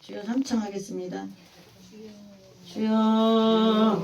주여 삼창하겠습니다. 주여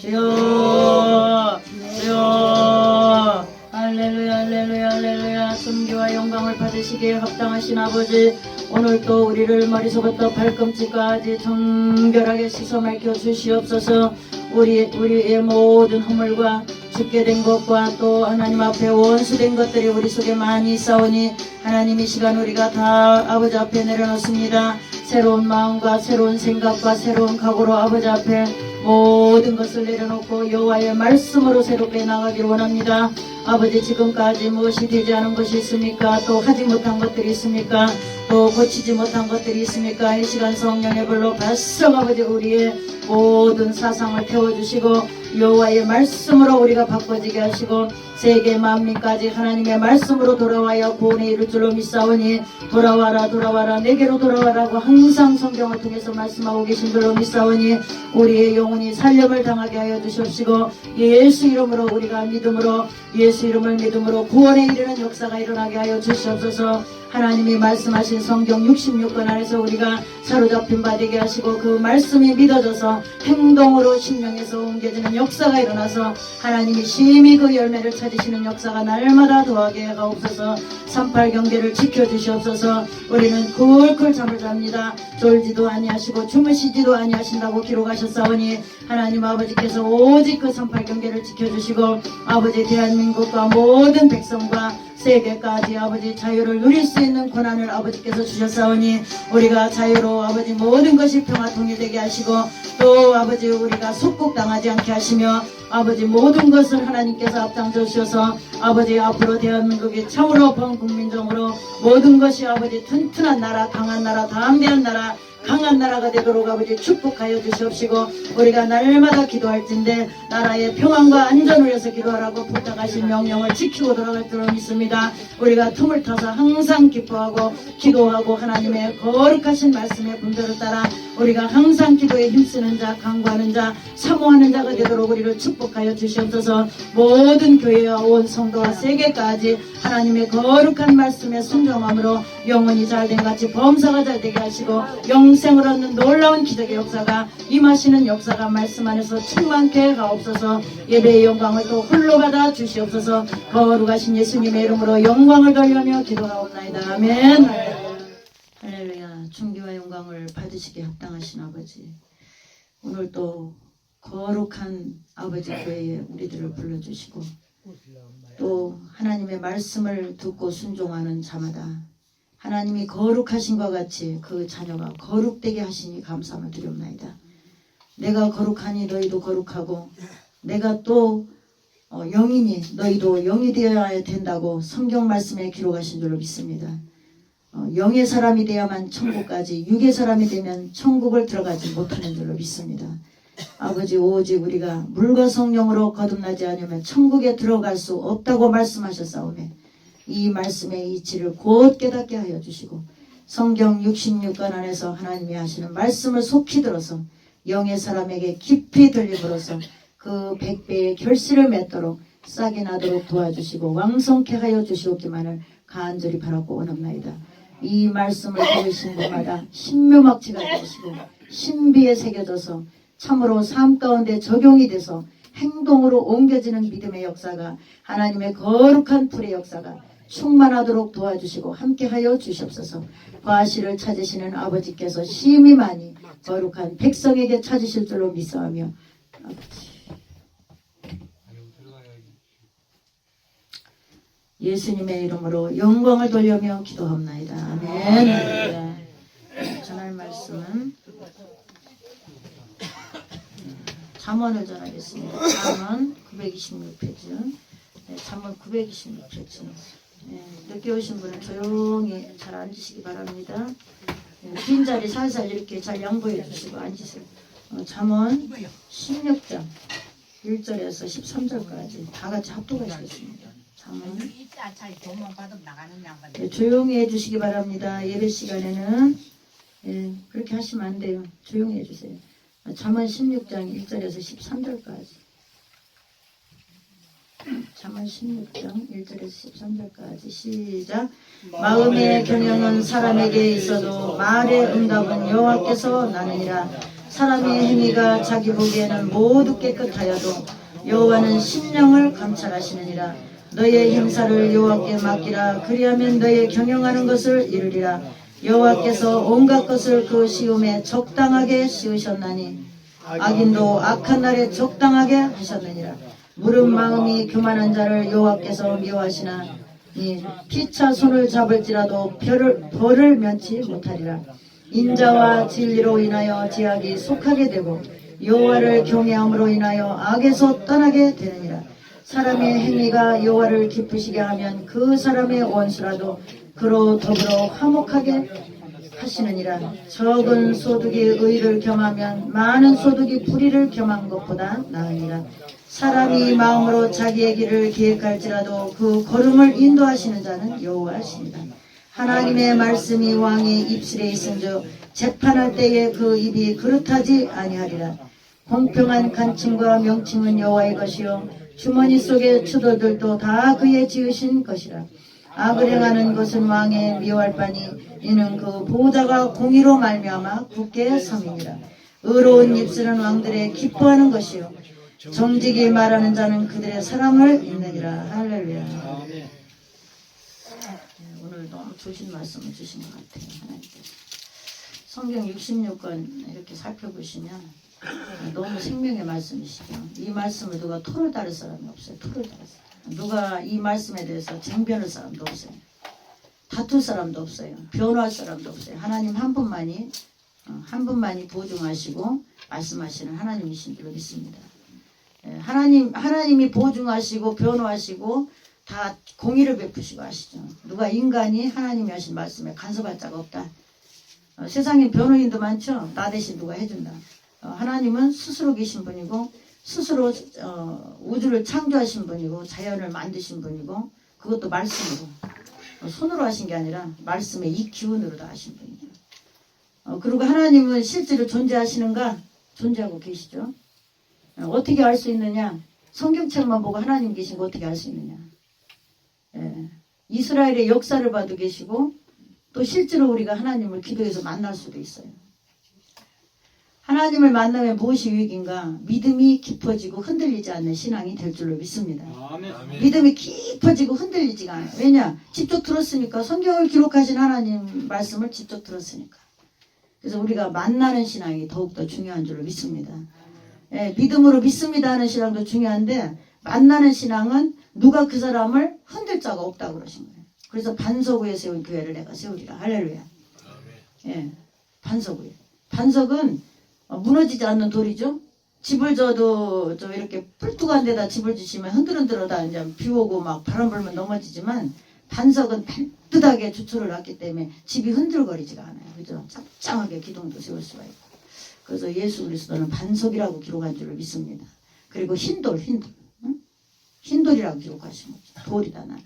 주여 주여 할렐루야 할렐루야 할렐루야. 존귀와 영광을 받으시기에 합당하신 아버지, 오늘 또 우리를 머리서부터 발꿈치까지 정결하게 씻어 밝혀 주시옵소서. 우리의 모든 허물과 죽게 된 것과 또 하나님 앞에 원수된 것들이 우리 속에 많이 있사오니 하나님 이 시간 우리가 다 아버지 앞에 내려놓습니다. 새로운 마음과 새로운 생각과 새로운 각오로 아버지 앞에 모든 것을 내려놓고 여호와의 말씀으로 새롭게 나가기를 원합니다. 아버지, 지금까지 무엇이 되지 않은 것이 있습니까? 또 하지 못한 것들이 있습니까? 또 고치지 못한 것들이 있습니까? 이 시간 성령의 불로 발성 아버지 우리의 모든 사상을 태워주시고 여호와의 말씀으로 우리가 바꿔지게 하시고 세계 만민까지 하나님의 말씀으로 돌아와야 구원에 이를 줄로 믿사오니 돌아와라 돌아와라 내게로 돌아와라고 항상 성경을 통해서 말씀하고 계신 줄로 믿사오니 우리의 영혼이 살림을 당하게 하여 주시옵시고 예수 이름으로 우리가 믿음으로 예수 이름을 믿음으로 구원에 이르는 역사가 일어나게 하여 주시옵소서. 하나님이 말씀하신 성경 66권 안에서 우리가 사로잡힌 바 되게 하시고 그 말씀이 믿어져서 행동으로 심령에서 옮겨지는 역사가 일어나서 하나님이 심히 그 열매를 찾으시는 역사가 날마다 더하게 하옵소서. 38 경계를 지켜주시옵소서. 우리는 쿨쿨 잠을 잡니다. 졸지도 아니하시고 주무시지도 아니하신다고 기록하셨사오니 하나님 아버지께서 오직 그 38 경계를 지켜주시고 아버지 대한민국과 모든 백성과 세계까지 아버지 자유를 누릴 수 있는 권한을 아버지께서 주셨사오니 우리가 자유로 아버지 모든 것이 평화 통일되게 하시고 또 아버지 우리가 속국당하지 않게 하시며 아버지 모든 것을 하나님께서 앞장서 주셔서 아버지 앞으로 대한민국이 참으로 범국민정으로 모든 것이 아버지 튼튼한 나라, 강한 나라, 담대한 나라, 강한 나라가 되도록 아버지 축복하여 주시옵시고 우리가 날마다 기도할진대 나라의 평안과 안전을 위해서 기도하라고 부탁하신 명령을 지키고 돌아갈 줄로 믿습니다. 우리가 틈을 타서 항상 기뻐하고 기도하고 하나님의 거룩하신 말씀의 분별을 따라 우리가 항상 기도에 힘쓰는 자, 강구하는 자, 사모하는 자가 되도록 우리를 축복하여 주시옵소서. 모든 교회와 온 성도와 세계까지 하나님의 거룩한 말씀에 순종함으로 영혼이 잘된 같이 범사가 잘되게 하시고 영생을 얻는 놀라운 기적의 역사가 임하시는 역사가 말씀 안에서 충만케 하옵소서. 예배의 영광을 또 홀로 받아 주시옵소서. 거룩하신 예수님의 이름으로 영광을 돌리며 기도하옵나이다. 아멘. 할렐루야. 존귀와 영광을 받으시기에 합당하신 아버지, 오늘 또 거룩한 아버지 교회에 우리들을 불러주시고 또 하나님의 말씀을 듣고 순종하는 자마다 하나님이 거룩하신 것 같이 그 자녀가 거룩되게 하시니 감사함을 드리옵나이다. 내가 거룩하니 너희도 거룩하고 내가 또 영이니 너희도 영이 되어야 된다고 성경 말씀에 기록하신 줄로 믿습니다. 영의 사람이 되야만 천국까지, 육의 사람이 되면 천국을 들어가지 못하는 줄로 믿습니다. 아버지, 오직 우리가 물과 성령으로 거듭나지 않으면 천국에 들어갈 수 없다고 말씀하셨사오매 이 말씀의 이치를 곧 깨닫게 하여 주시고 성경 66권 안에서 하나님이 하시는 말씀을 속히 들어서 영의 사람에게 깊이 들림으로써 그 100배의 결실을 맺도록 싹이 나도록 도와주시고 왕성케 하여 주시옵기만을 간절히 바라고 원합나이다. 이 말씀을 들으신 곳마다 신묘막치가 되시고 신비에 새겨져서 참으로 삶 가운데 적용이 돼서 행동으로 옮겨지는 믿음의 역사가 하나님의 거룩한 불의 역사가 충만하도록 도와주시고 함께하여 주시옵소서. 과실을 찾으시는 아버지께서 심히 많이 거룩한 백성에게 찾으실 줄로 믿사하며 예수님의 이름으로 영광을 돌려며 기도합나이다. 아멘. 네. 전할 말씀은 잠언을 전하겠습니다. 잠언 926페이지. 네, 잠언 926페이지. 네, 늦게 오신 분은 조용히 잘 앉으시기 바랍니다. 네, 빈자리 살살 이렇게 잘 양보해 주시고 앉으세요. 잠언 16장 1절에서 13절까지 다 같이 합독하시겠습니다. 잠언. 네, 조용히 해주시기 바랍니다. 예배 시간에는 그렇게 하시면 안 돼요. 조용히 해주세요. 잠언 16장 1절에서 13절까지. 잠언 16장 1절에서 13절까지 시작. 마음의 경영은 사람에게 있어도 말의 응답은 여호와께서 나느니라. 사람의 행위가 자기 보기에는 모두 깨끗하여도 여호와는 심령을 감찰하시느니라. 너의 행사를 여호와께 맡기라. 그리하면 너의 경영하는 것을 이루리라. 여호와께서 온갖 것을 그 시음에 적당하게 씌우셨나니 악인도 악한 날에 적당하게 하셨느니라. 무릇 마음이 교만한 자를 여호와께서 미워하시나 이 피차 손을 잡을지라도 벌을 면치 못하리라. 인자와 진리로 인하여 제약이 속하게 되고 여호와를 경외함으로 인하여 악에서 떠나게 되느니라. 사람의 행위가 여호와를 기쁘시게 하면 그 사람의 원수라도 그로 더불어 화목하게 하시느니라. 적은 소득이 의를 겸하면 많은 소득이 불의를 겸한 것보다 나으니라. 사람이 마음으로 자기의 길을 계획할지라도 그 걸음을 인도하시는 자는 여호와시니라. 하나님의 말씀이 왕의 입술에 있은즉 재판할 때에 그 입이 그릇하지 아니하리라. 공평한 간칭과 명칭은 여호와의 것이요 주머니 속의 추도들도 다 그의 지으신 것이라. 악을 행하는 것은 왕의 미워할 바니 이는 그 보호자가 공의로 말미암아 굳게 섬이니라. 의로운 입술은 왕들의 기뻐하는 것이요 정직히 말하는 자는 그들의 사랑을 입느니라. 할렐루야. 오늘 너무 좋으신 말씀을 주신 것 같아요. 하나님께서. 성경 66권 이렇게 살펴보시면 너무 생명의 말씀이시죠. 이 말씀을 누가 토를 다룰 사람이 없어요. 토를 다룰 사람. 누가 이 말씀에 대해서 쟁변할 사람도 없어요. 다툴 사람도 없어요. 변호할 사람도 없어요. 하나님 한 분만이 보증하시고 말씀하시는 하나님이신 줄로 믿습니다. 하나님이 보증하시고 변호하시고 다 공의를 베푸시고 하시죠. 누가 인간이 하나님이 하신 말씀에 간섭할 자가 없다. 세상에 변호인도 많죠. 나 대신 누가 해준다. 하나님은 스스로 계신 분이고 스스로 우주를 창조하신 분이고 자연을 만드신 분이고 그것도 말씀으로 손으로 하신 게 아니라 말씀의 이 기운으로 다 하신 분이에요. 그리고 하나님은 실제로 존재하시는가? 존재하고 계시죠. 어떻게 알 수 있느냐? 성경책만 보고 하나님 계신 거 어떻게 알 수 있느냐? 이스라엘의 역사를 봐도 계시고 또 실제로 우리가 하나님을 기도해서 만날 수도 있어요. 하나님을 만나면 무엇이 유익인가? 믿음이 깊어지고 흔들리지 않는 신앙이 될 줄로 믿습니다. 아멘. 믿음이 깊어지고 흔들리지가 않아요. 왜냐? 직접 들었으니까. 성경을 기록하신 하나님 말씀을 직접 들었으니까. 그래서 우리가 만나는 신앙이 더욱더 중요한 줄로 믿습니다. 믿음으로 믿습니다 하는 신앙도 중요한데 만나는 신앙은 누가 그 사람을 흔들 자가 없다고 그러신 거예요. 그래서 반석 위에 세운 교회를 내가 세우리라. 할렐루야. 반석 위에. 반석은 무너지지 않는 돌이죠. 집을 져도 이렇게 뿔뚝한 데다 집을 지시면 흔들흔들하다 이제 비 오고 막 바람 불면 넘어지지만 반석은 반듯하게 주초를 놨기 때문에 집이 흔들거리지가 않아요. 그죠? 짱짱하게 기둥도 세울 수가 있고. 그래서 예수 그리스도는 반석이라고 기록한 줄을 믿습니다. 그리고 흰돌. 응? 흰돌이라고 기록하신 거죠. 돌이다 나는.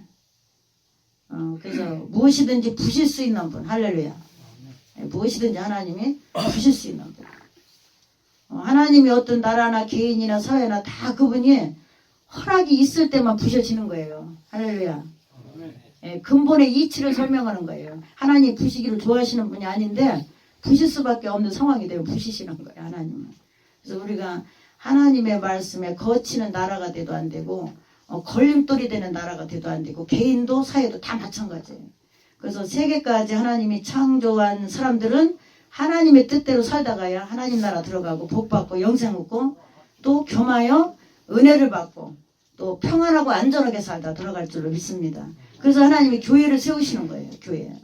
그래서 무엇이든지 부실 수 있는 분. 할렐루야. 무엇이든지 하나님이 부실 수 있는 분. 하나님이 어떤 나라나 개인이나 사회나 다 그분이 허락이 있을 때만 부셔지는 거예요. 할렐루야. 근본의 이치를 설명하는 거예요. 하나님 부시기를 좋아하시는 분이 아닌데 부실 수밖에 없는 상황이 되면 부시시는 거예요. 하나님은. 그래서 우리가 하나님의 말씀에 거치는 나라가 돼도 안 되고 걸림돌이 되는 나라가 돼도 안 되고 개인도 사회도 다 마찬가지예요. 그래서 세계까지 하나님이 창조한 사람들은 하나님의 뜻대로 살다가야 하나님 나라 들어가고 복받고 영생 얻고 또 겸하여 은혜를 받고 또 평안하고 안전하게 살다 들어갈 줄로 믿습니다. 그래서 하나님이 교회를 세우시는 거예요. 교회.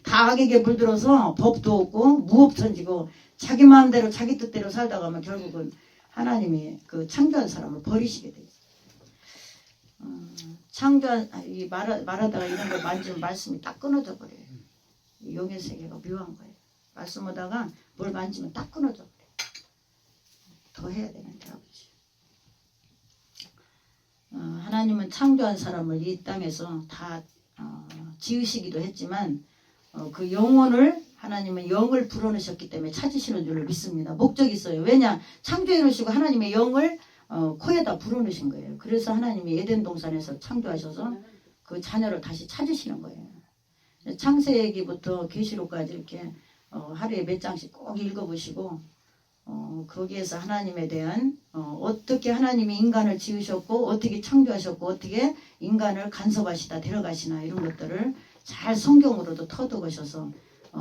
다 악에게 물들어서 법도 없고 무법천지고 자기 마음대로 자기 뜻대로 살다 가면 결국은 하나님이 그 창조한 사람을 버리시게 돼요. 말하다가 이런 걸 만지면 말씀이 딱 끊어져 버려요. 영의 세계가 묘한 거예요. 말씀하다가 뭘 만지면 딱 끊어져 버려요. 더 해야 되는데 아버지. 하나님은 창조한 사람을 이 땅에서 다 지으시기도 했지만 그 영혼을 하나님은 영을 불어넣으셨기 때문에 찾으시는 줄로 믿습니다. 목적이 있어요. 왜냐? 창조해 놓으시고 하나님의 영을 코에다 불어넣으신 거예요. 그래서 하나님이 에덴 동산에서 창조하셔서 그 자녀를 다시 찾으시는 거예요. 창세기부터 계시록까지 이렇게 하루에 몇 장씩 꼭 읽어보시고 거기에서 하나님에 대한 어떻게 하나님이 인간을 지으셨고 어떻게 창조하셨고 어떻게 인간을 간섭하시다 데려가시나 이런 것들을 잘 성경으로도 터득하셔서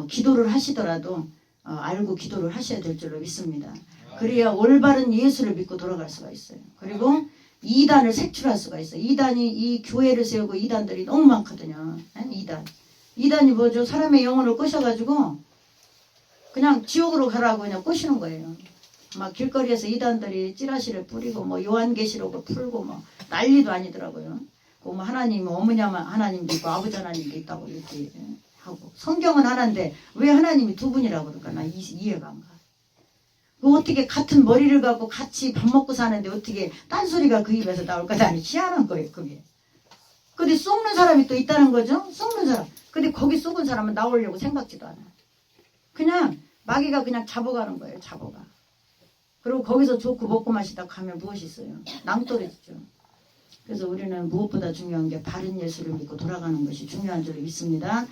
기도를 하시더라도 알고 기도를 하셔야 될 줄로 믿습니다. 그래야 올바른 예수를 믿고 돌아갈 수가 있어요. 그리고 이단을 색출할 수가 있어요. 이단이 이 교회를 세우고 이단들이 너무 많거든요. 이단이 뭐죠? 사람의 영혼을 꼬셔가지고 그냥 지옥으로 가라고 그냥 꼬시는 거예요. 막 길거리에서 이단들이 찌라시를 뿌리고 뭐 요한계시록을 풀고 뭐 난리도 아니더라고요. 뭐 하나님 어머니만 하나님도 있고 아버지 하나님도 있다고 이렇게 하고 성경은 하나인데 왜 하나님이 두 분이라고 그럴까? 나 이해가 안 가. 어떻게 같은 머리를 갖고 같이 밥 먹고 사는데 어떻게 딴소리가 그 입에서 나올까? 나는 희한한 거예요 그게. 근데 썩는 사람이 또 있다는 거죠. 썩는 사람. 근데 거기 썩은 사람은 나오려고 생각지도 않아. 그냥 마귀가 그냥 잡아가는 거예요. 잡아가. 그리고 거기서 좋고 먹고 마시다 가면 무엇이 있어요? 낭떠러지죠. 그래서 우리는 무엇보다 중요한 게 바른 예수를 믿고 돌아가는 것이 중요한 줄 믿습니다.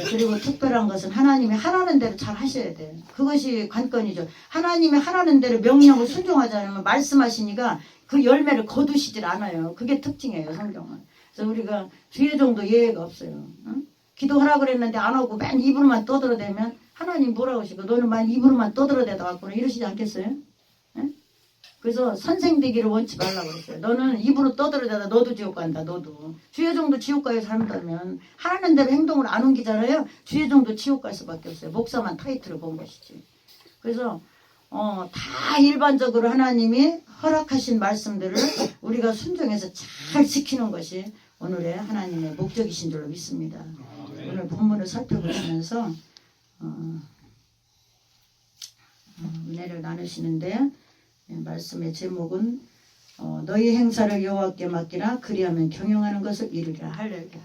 그리고 특별한 것은 하나님이 하라는 대로 잘 하셔야 돼요. 그것이 관건이죠. 하나님이 하라는 대로 명령을 순종하지 않으면 말씀하시니까 그 열매를 거두시질 않아요. 그게 특징이에요. 성경은. 그래서 우리가 주의 정도 예외가 없어요. 응? 기도하라 그랬는데 안 하고 맨 입으로만 떠들어대면 하나님 뭐라고 하시고 너는 만 입으로만 떠들어대다 갖고는 이러시지 않겠어요? 응? 그래서 선생 되기를 원치 말라고 그랬어요. 너는 입으로 떠들어대다 너도 지옥 간다. 너도. 주의 정도 지옥 가요 사람들면 하라는 대로 행동을 안 옮기잖아요. 주의 정도 지옥 갈 수밖에 없어요. 목사만 타이틀을 본 것이지. 그래서 다 일반적으로 하나님이 허락하신 말씀들을 우리가 순종해서 잘 지키는 것이 오늘의 하나님의 목적이신 줄로 믿습니다. 오늘 본문을 살펴보시면서 은혜를 나누시는데 말씀의 제목은 너희 행사를 여호와께 맡기라 그리하면 경영하는 것을 이루리라. 할렐루야.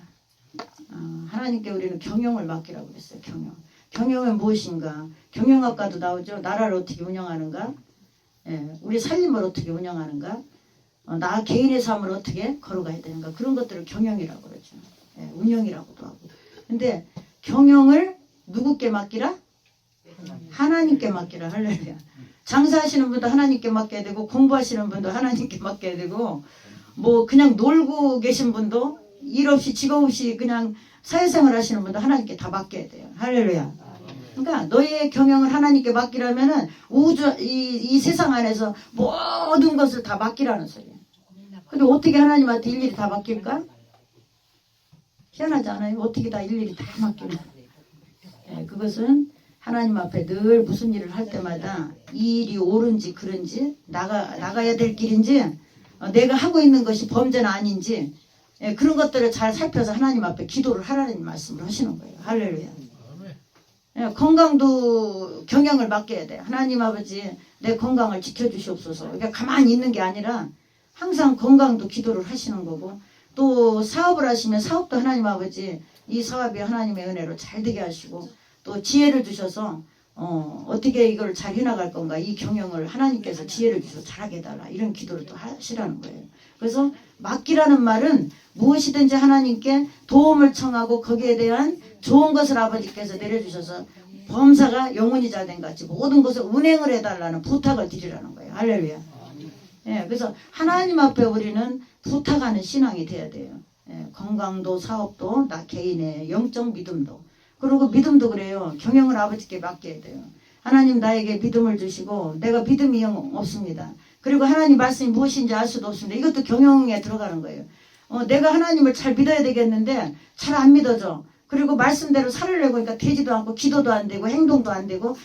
하나님께 우리는 경영을 맡기라고 그랬어요. 경영은 무엇인가? 경영학과도 나오죠. 나라를 어떻게 운영하는가? 우리 살림을 어떻게 운영하는가? 나 개인의 삶을 어떻게 걸어가야 되는가? 그런 것들을 경영이라고 그러죠. 운영이라고도 하고. 근데 경영을 누구께 맡기라? 하나님께 맡기라. 할렐루야. 장사하시는 분도 하나님께 맡겨야 되고 공부하시는 분도 하나님께 맡겨야 되고 뭐 그냥 놀고 계신 분도 일 없이 직업 없이 그냥 사회생활 하시는 분도 하나님께 다 맡겨야 돼요. 할렐루야. 그러니까 너희의 경영을 하나님께 맡기라면은 이 세상 안에서 모든 것을 다 맡기라는 소리예요. 근데 어떻게 하나님한테 일일이 다 맡길까? 희한하지 않아요? 어떻게 다 일일이 다 맡기나? 그것은 하나님 앞에 늘 무슨 일을 할 때마다 이 일이 옳은지 그른지 나가야 될 길인지 내가 하고 있는 것이 범죄는 아닌지 그런 것들을 잘 살펴서 하나님 앞에 기도를 하라는 말씀을 하시는 거예요. 할렐루야. 건강도 경영을 맡겨야 돼. 하나님 아버지 내 건강을 지켜주시옵소서. 그러니까 가만히 있는 게 아니라 항상 건강도 기도를 하시는 거고 또 사업을 하시면 사업도 하나님 아버지 이 사업이 하나님의 은혜로 잘 되게 하시고 또 지혜를 주셔서 어떻게 이걸 잘 해나갈 건가 이 경영을 하나님께서 지혜를 주셔서 잘하게 해달라 이런 기도를 또 하시라는 거예요. 그래서 맡기라는 말은 무엇이든지 하나님께 도움을 청하고 거기에 대한 좋은 것을 아버지께서 내려주셔서 범사가 영원히 잘된 같이 모든 것을 운행을 해달라는 부탁을 드리라는 거예요. 할렐루야. 그래서 하나님 앞에 우리는 부탁하는 신앙이 돼야 돼요. 건강도 사업도 나 개인의 영적 믿음도 그리고 믿음도 그래요. 경영을 아버지께 맡겨야 돼요. 하나님 나에게 믿음을 주시고 내가 믿음이 없습니다. 그리고 하나님 말씀이 무엇인지 알 수도 없습니다. 이것도 경영에 들어가는 거예요. 내가 하나님을 잘 믿어야 되겠는데 잘 안 믿어져. 그리고 말씀대로 살으려고 하니까 되지도 않고 기도도 안 되고 행동도 안 되고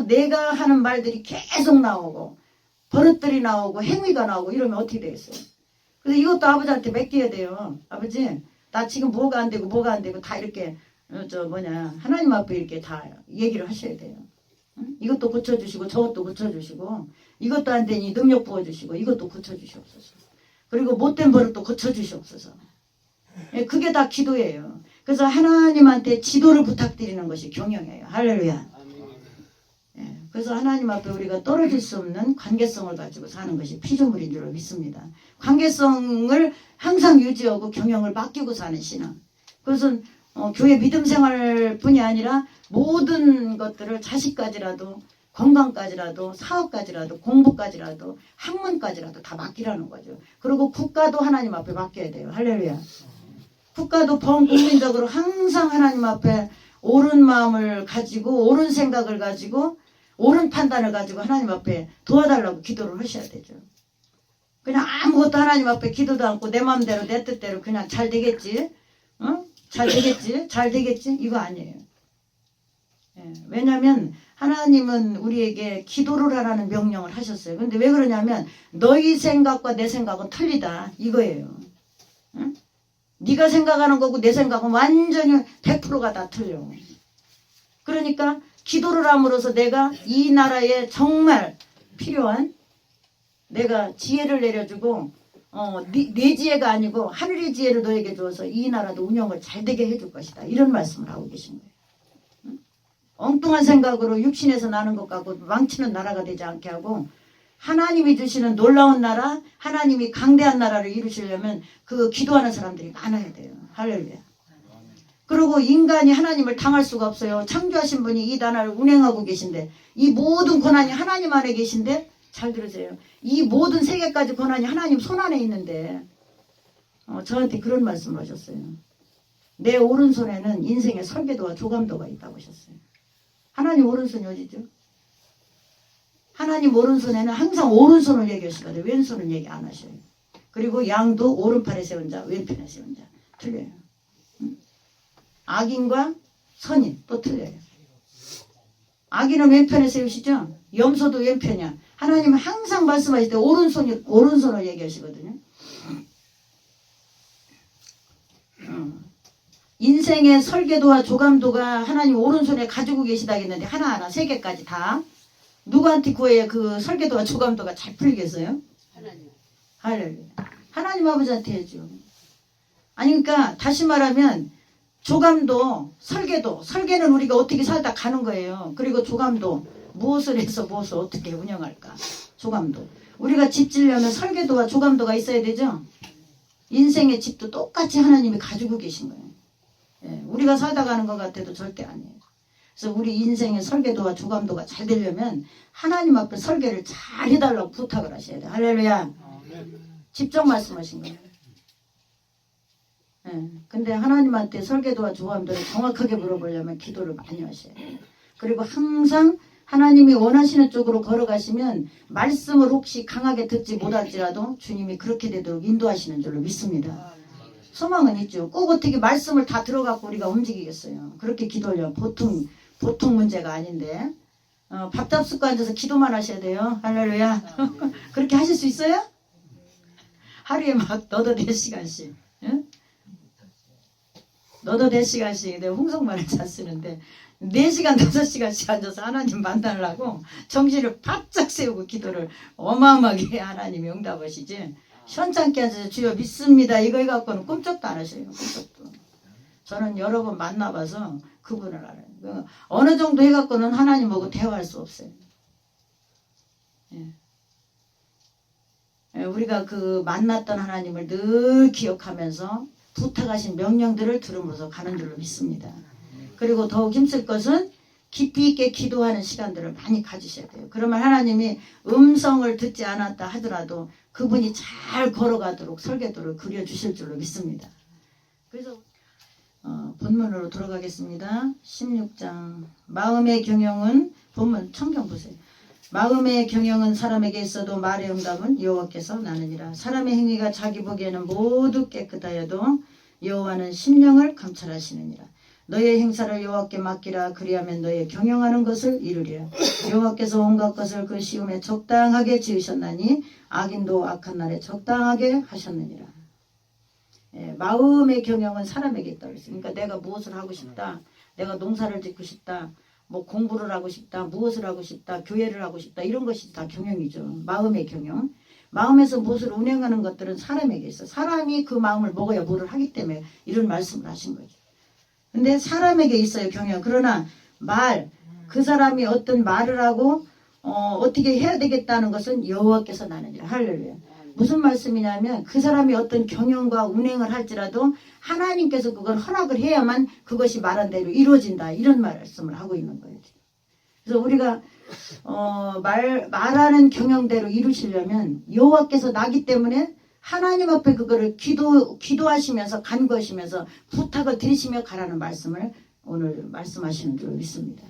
내가 하는 말들이 계속 나오고 버릇들이 나오고 행위가 나오고 이러면 어떻게 되겠어요? 그래서 이것도 아버지한테 맡겨야 돼요. 아버지 나 지금 뭐가 안 되고 다 이렇게 하나님 앞에 이렇게 다 얘기를 하셔야 돼요. 응? 이것도 고쳐주시고 저것도 고쳐주시고 이것도 안 되니 능력 부어주시고 이것도 고쳐주시옵소서. 그리고 못된 버릇도 고쳐주시옵소서. 그게 다 기도예요. 그래서 하나님한테 지도를 부탁드리는 것이 경영이에요. 할렐루야. 그래서 하나님 앞에 우리가 떨어질 수 없는 관계성을 가지고 사는 것이 피조물인 줄 믿습니다. 관계성을 항상 유지하고 경영을 맡기고 사는 신앙. 그것은 교회 믿음 생활뿐이 아니라 모든 것들을 자식까지라도 건강까지라도 사업까지라도 공부까지라도 학문까지라도 다 맡기라는 거죠. 그리고 국가도 하나님 앞에 맡겨야 돼요. 할렐루야. 국가도 범국민적으로 항상 하나님 앞에 옳은 마음을 가지고 옳은 생각을 가지고 옳은 판단을 가지고 하나님 앞에 도와달라고 기도를 하셔야 되죠. 그냥 아무것도 하나님 앞에 기도도 않고 내 마음대로 내 뜻대로 그냥 잘 되겠지, 잘 되겠지, 잘 되겠지, 이거 아니에요. 예, 왜냐하면 하나님은 우리에게 기도를 하라는 명령을 하셨어요. 근데 왜 그러냐면 너희 생각과 내 생각은 틀리다 이거예요. 응? 네가 생각하는 거고 내 생각은 완전히 100%가 다 틀려. 그러니까 기도를 함으로써 내가 이 나라에 정말 필요한 내가 지혜를 내려주고 네 지혜가 아니고 하늘의 지혜를 너에게 주어서 이 나라도 운영을 잘 되게 해줄 것이다. 이런 말씀을 하고 계신 거예요. 엉뚱한 생각으로 육신에서 나는 것 같고 망치는 나라가 되지 않게 하고 하나님이 주시는 놀라운 나라, 하나님이 강대한 나라를 이루시려면 그 기도하는 사람들이 많아야 돼요. 할렐루야. 그리고 인간이 하나님을 당할 수가 없어요. 창조하신 분이 이 나라를 운행하고 계신데 이 모든 권한이 하나님 안에 계신데 잘 들으세요. 이 모든 세계까지 권한이 하나님 손 안에 있는데 저한테 그런 말씀을 하셨어요. 내 오른손에는 인생의 설계도와 조감도가 있다고 하셨어요. 하나님 오른손이 어디죠? 하나님 오른손에는 항상 오른손을 얘기하시거든요. 왼손은 얘기 안 하셔요. 그리고 양도 오른팔에 세운 자, 왼편에 세운 자. 틀려요. 악인과 선인 또 틀려요. 악인은 왼편에 세우시죠? 염소도 왼편이야. 하나님은 항상 말씀하실 때 오른손을 얘기하시거든요. 인생의 설계도와 조감도가 하나님 오른손에 가지고 계시다 했는데 하나하나 세 개까지 다 누구한테 구해야 그 설계도와 조감도가 잘 풀리겠어요? 하나님. 할렐루야. 하나님 아버지한테 해야죠. 아니 그러니까 다시 말하면 조감도, 설계는 우리가 어떻게 살다 가는 거예요. 그리고 조감도, 무엇을 해서 무엇을 어떻게 운영할까. 조감도. 우리가 집 지려면 설계도와 조감도가 있어야 되죠. 인생의 집도 똑같이 하나님이 가지고 계신 거예요. 예, 우리가 살다 가는 것 같아도 절대 아니에요. 그래서 우리 인생의 설계도와 조감도가 잘 되려면 하나님 앞에 설계를 잘 해달라고 부탁을 하셔야 돼요. 할렐루야. 직접 말씀하신 거예요. 예, 근데 하나님한테 설계도와 조감도를 정확하게 물어보려면 기도를 많이 하셔야 돼요. 그리고 항상 하나님이 원하시는 쪽으로 걸어가시면 말씀을 혹시 강하게 듣지 못할지라도 주님이 그렇게 되도록 인도하시는 줄로 믿습니다. 소망은 있죠. 꼭 어떻게 말씀을 다 들어갖고 우리가 움직이겠어요. 그렇게 기도하려면 보통 문제가 아닌데 밥 잡수고 앉아서 기도만 하셔야 돼요. 할렐루야. 그렇게 하실 수 있어요? 하루에 막 너도 4시간씩 응? 너도 4시간씩 내가 홍성만을 잘 쓰는데 4시간 5시간씩 앉아서 하나님 만나려고 정신을 바짝 세우고 기도를 어마어마하게 하나님이 응답하시지 현찮게 앉아서 주여 믿습니다 이거 해갖고는 꿈쩍도 안 하셔요. 꿈쩍도. 저는 여러 번 만나봐서 그분을 알아요. 어느 정도 해갖고는 하나님하고 대화할 수 없어요. 예. 우리가 그 만났던 하나님을 늘 기억하면서 부탁하신 명령들을 들음으로써 가는 줄로 믿습니다. 그리고 더욱 힘쓸 것은 깊이 있게 기도하는 시간들을 많이 가지셔야 돼요. 그러면 하나님이 음성을 듣지 않았다 하더라도 그분이 잘 걸어가도록 설계도를 그려주실 줄로 믿습니다. 그래서 본문으로 돌아가겠습니다. 16장 마음의 경영은 본문 청경 보세요. 마음의 경영은 사람에게 있어도 말의 응답은 여호와께서 나느니라. 사람의 행위가 자기 보기에는 모두 깨끗하여도 여호와는 심령을 감찰하시느니라. 너의 행사를 여호와께 맡기라. 그리하면 너의 경영하는 것을 이루리라. 여호와께서 온갖 것을 그 시험에 적당하게 지으셨나니 악인도 악한 날에 적당하게 하셨느니라. 예, 마음의 경영은 사람에게 있다고 했어요. 그러니까 내가 무엇을 하고 싶다. 내가 농사를 짓고 싶다. 뭐 공부를 하고 싶다. 무엇을 하고 싶다. 교회를 하고 싶다. 이런 것이 다 경영이죠. 마음의 경영. 마음에서 무엇을 운행하는 것들은 사람에게 있어. 사람이 그 마음을 먹어야 뭐를 하기 때문에 이런 말씀을 하신 거죠. 근데 사람에게 있어요, 경영. 그러나 그 사람이 어떤 말을 하고 어떻게 해야 되겠다는 것은 여호와께서 나느니라. 할렐루야. 무슨 말씀이냐면 그 사람이 어떤 경영과 운행을 할지라도 하나님께서 그걸 허락을 해야만 그것이 말한 대로 이루어진다. 이런 말씀을 하고 있는 거예요. 그래서 우리가 말하는 경영대로 이루시려면 여호와께서 나기 때문에 하나님 앞에 그거를 기도하시면서 간구하시면서 부탁을 드리시며 가라는 말씀을 오늘 말씀하시는 줄 믿습니다.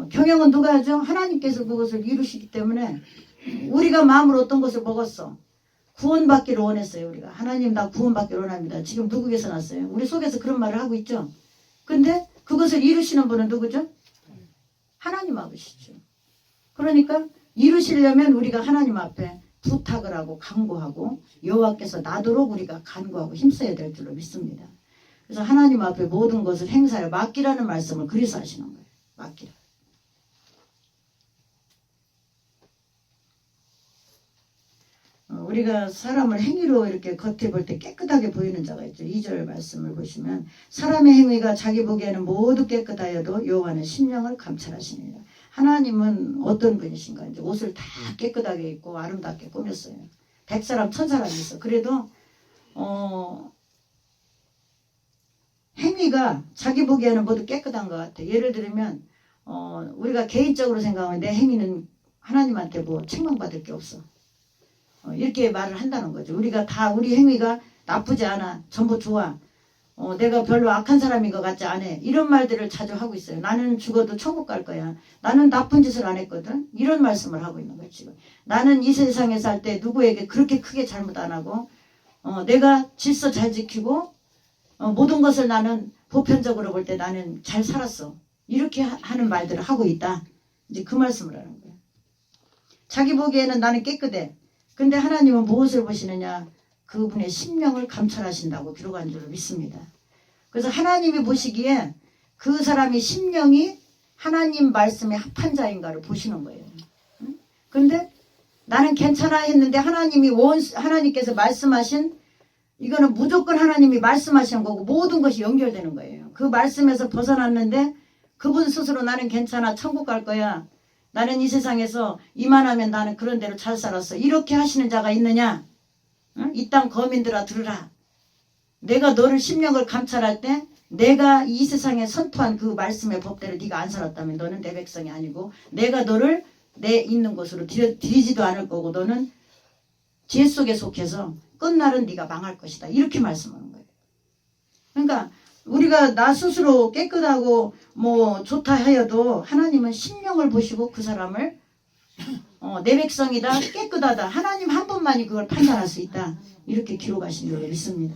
경영은 누가 하죠? 하나님께서 그것을 이루시기 때문에 우리가 마음으로 어떤 것을 먹었어? 구원받기를 원했어요. 우리가 하나님 나 구원받기를 원합니다. 지금 누구에서 났어요? 우리 속에서 그런 말을 하고 있죠. 근데 그것을 이루시는 분은 누구죠? 하나님 아버지죠. 그러니까 이루시려면 우리가 하나님 앞에 부탁을 하고 간구하고 여호와께서 나도록 우리가 간구하고 힘써야 될 줄로 믿습니다. 그래서 하나님 앞에 모든 것을 행사에 맡기라는 말씀을 그래서 하시는 거예요. 맡기라. 우리가 사람을 행위로 이렇게 겉에 볼 때 깨끗하게 보이는 자가 있죠. 2절 말씀을 보시면 사람의 행위가 자기 보기에는 모두 깨끗하여도 여호와는 심령을 감찰하시니라. 하나님은 어떤 분이신가? 이제 옷을 다 깨끗하게 입고 아름답게 꾸몄어요. 100사람 1000사람이 있어. 그래도 행위가 자기 보기에는 모두 깨끗한 것 같아. 예를 들면 우리가 개인적으로 생각하면 내 행위는 하나님한테 뭐 책망받을 게 없어. 이렇게 말을 한다는 거죠. 우리가 다 우리 행위가 나쁘지 않아. 전부 좋아. 내가 별로 악한 사람인 것 같지 않아. 이런 말들을 자주 하고 있어요. 나는 죽어도 천국 갈 거야. 나는 나쁜 짓을 안 했거든. 이런 말씀을 하고 있는 거예요. 지금. 나는 이 세상에 살 때 누구에게 그렇게 크게 잘못 안 하고 내가 질서 잘 지키고 모든 것을 나는 보편적으로 볼 때 나는 잘 살았어. 이렇게 하는 말들을 하고 있다. 이제 그 말씀을 하는 거예요. 자기 보기에는 나는 깨끗해. 근데 하나님은 무엇을 보시느냐? 그분의 심령을 감찰하신다고 기록한 줄로 믿습니다. 그래서 하나님이 보시기에 그 사람의 심령이 하나님 말씀에 합한 자인가를 보시는 거예요. 근데 나는 괜찮아 했는데 하나님께서 말씀하신 이거는 무조건 하나님이 말씀하신 거고 모든 것이 연결되는 거예요. 그 말씀에서 벗어났는데 그분 스스로 나는 괜찮아 천국 갈 거야. 나는 이 세상에서 이만하면 나는 그런 대로 잘 살았어. 이렇게 하시는 자가 있느냐? 응? 이 땅 거민들아 들으라. 내가 너를 심령을 감찰할 때 내가 이 세상에 선포한 그 말씀의 법대로 네가 안 살았다면 너는 내 백성이 아니고 내가 너를 내 있는 곳으로 들이지도 않을 거고 너는 죄 속에 속해서 끝날은 네가 망할 것이다. 이렇게 말씀하는 거예요. 그러니까 우리가 나 스스로 깨끗하고 뭐 좋다 하여도 하나님은 심령을 보시고 그 사람을 내 백성이다 깨끗하다 하나님 한 분만이 그걸 판단할 수 있다 이렇게 기록하신 줄로 믿습니다.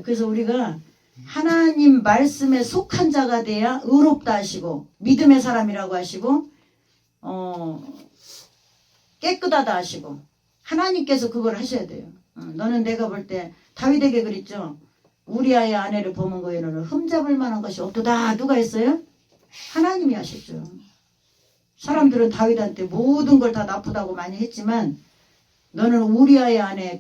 그래서 우리가 하나님 말씀에 속한 자가 돼야 의롭다 하시고 믿음의 사람이라고 하시고 깨끗하다 하시고 하나님께서 그걸 하셔야 돼요. 너는 내가 볼 때 다윗에게 그랬죠. 우리아의 아내를 보는 거에는 흠잡을 만한 것이 없도다. 누가 했어요? 하나님이 하셨죠. 사람들은 다윗한테 모든 걸 다 나쁘다고 많이 했지만 너는 우리아의 아내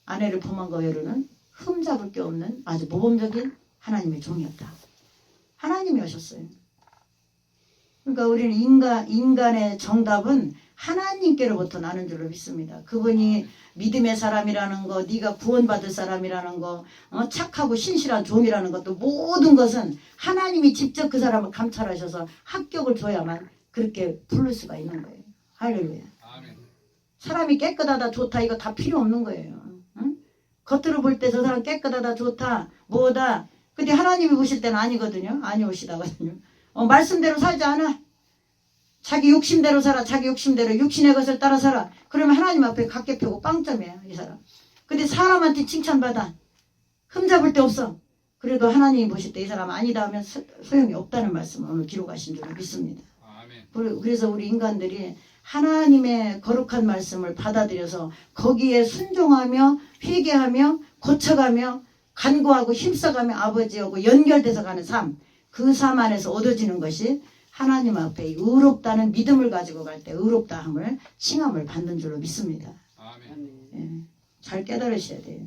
아내를 범한 거에는 흠잡을 게 없는 아주 모범적인 하나님의 종이었다. 하나님이 하셨어요. 그러니까 우리는 인간의 정답은 하나님께로부터 나는 줄로 믿습니다. 그분이 믿음의 사람이라는 거, 네가 구원받을 사람이라는 거, 착하고 신실한 종이라는 것도 모든 것은 하나님이 직접 그 사람을 감찰하셔서 합격을 줘야만 그렇게 부를 수가 있는 거예요. 할렐루야. 아멘. 사람이 깨끗하다 좋다 이거 다 필요 없는 거예요. 응? 겉으로 볼 때 저 사람 깨끗하다 좋다 뭐다. 근데 하나님이 보실 때는 아니거든요. 아니오시다거든요. 말씀대로 살지 않아. 자기 욕심대로 살아. 자기 욕심대로 육신의 것을 따라 살아. 그러면 하나님 앞에 각개 펴고 빵점이에요. 이 사람. 근데 사람한테 칭찬받아. 흠잡을 데 없어. 그래도 하나님이 보실 때 이 사람 아니다 하면 소용이 없다는 말씀을 오늘 기록하신 줄 믿습니다. 그래서 우리 인간들이 하나님의 거룩한 말씀을 받아들여서 거기에 순종하며 회개하며 고쳐가며 간구하고 힘써가며 아버지하고 연결돼서 가는 삶. 그 삶 안에서 얻어지는 것이 하나님 앞에 의롭다는 믿음을 가지고 갈 때 의롭다함을 칭함을 받는 줄로 믿습니다. 아멘. 예, 잘 깨달으셔야 돼요.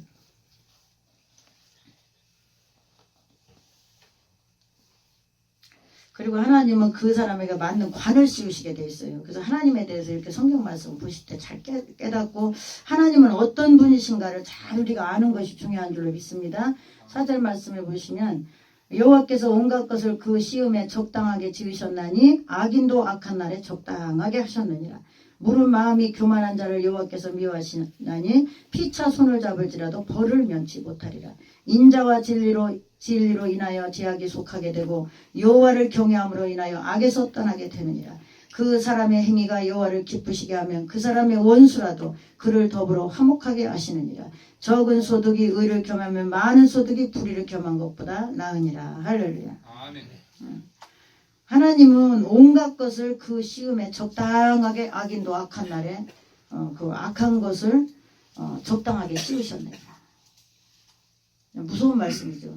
그리고 하나님은 그 사람에게 맞는 관을 씌우시게 돼 있어요. 그래서 하나님에 대해서 이렇게 성경 말씀 보실 때 잘 깨닫고 하나님은 어떤 분이신가를 잘 우리가 아는 것이 중요한 줄로 믿습니다. 4절 말씀에 보시면 여호와께서 온갖 것을 그 시음에 적당하게 지으셨나니 악인도 악한 날에 적당하게 하셨느니라. 무릇 마음이 교만한 자를 여호와께서 미워하시나니 피차 손을 잡을지라도 벌을 면치 못하리라. 인자와 진리로 인하여 제약이 속하게 되고 여호와를 경외함으로 인하여 악에서 떠나게 되느니라. 그 사람의 행위가 여호와를 기쁘시게 하면 그 사람의 원수라도 그를 더불어 화목하게 하시느니라. 적은 소득이 의를 겸하면 많은 소득이 불의를 겸한 것보다 나으니라. 할렐루야. 아멘. 하나님은 온갖 것을 그 시음에 적당하게 악인도 악한 날에 그 악한 것을 적당하게 씌우셨네요. 무서운 말씀이죠.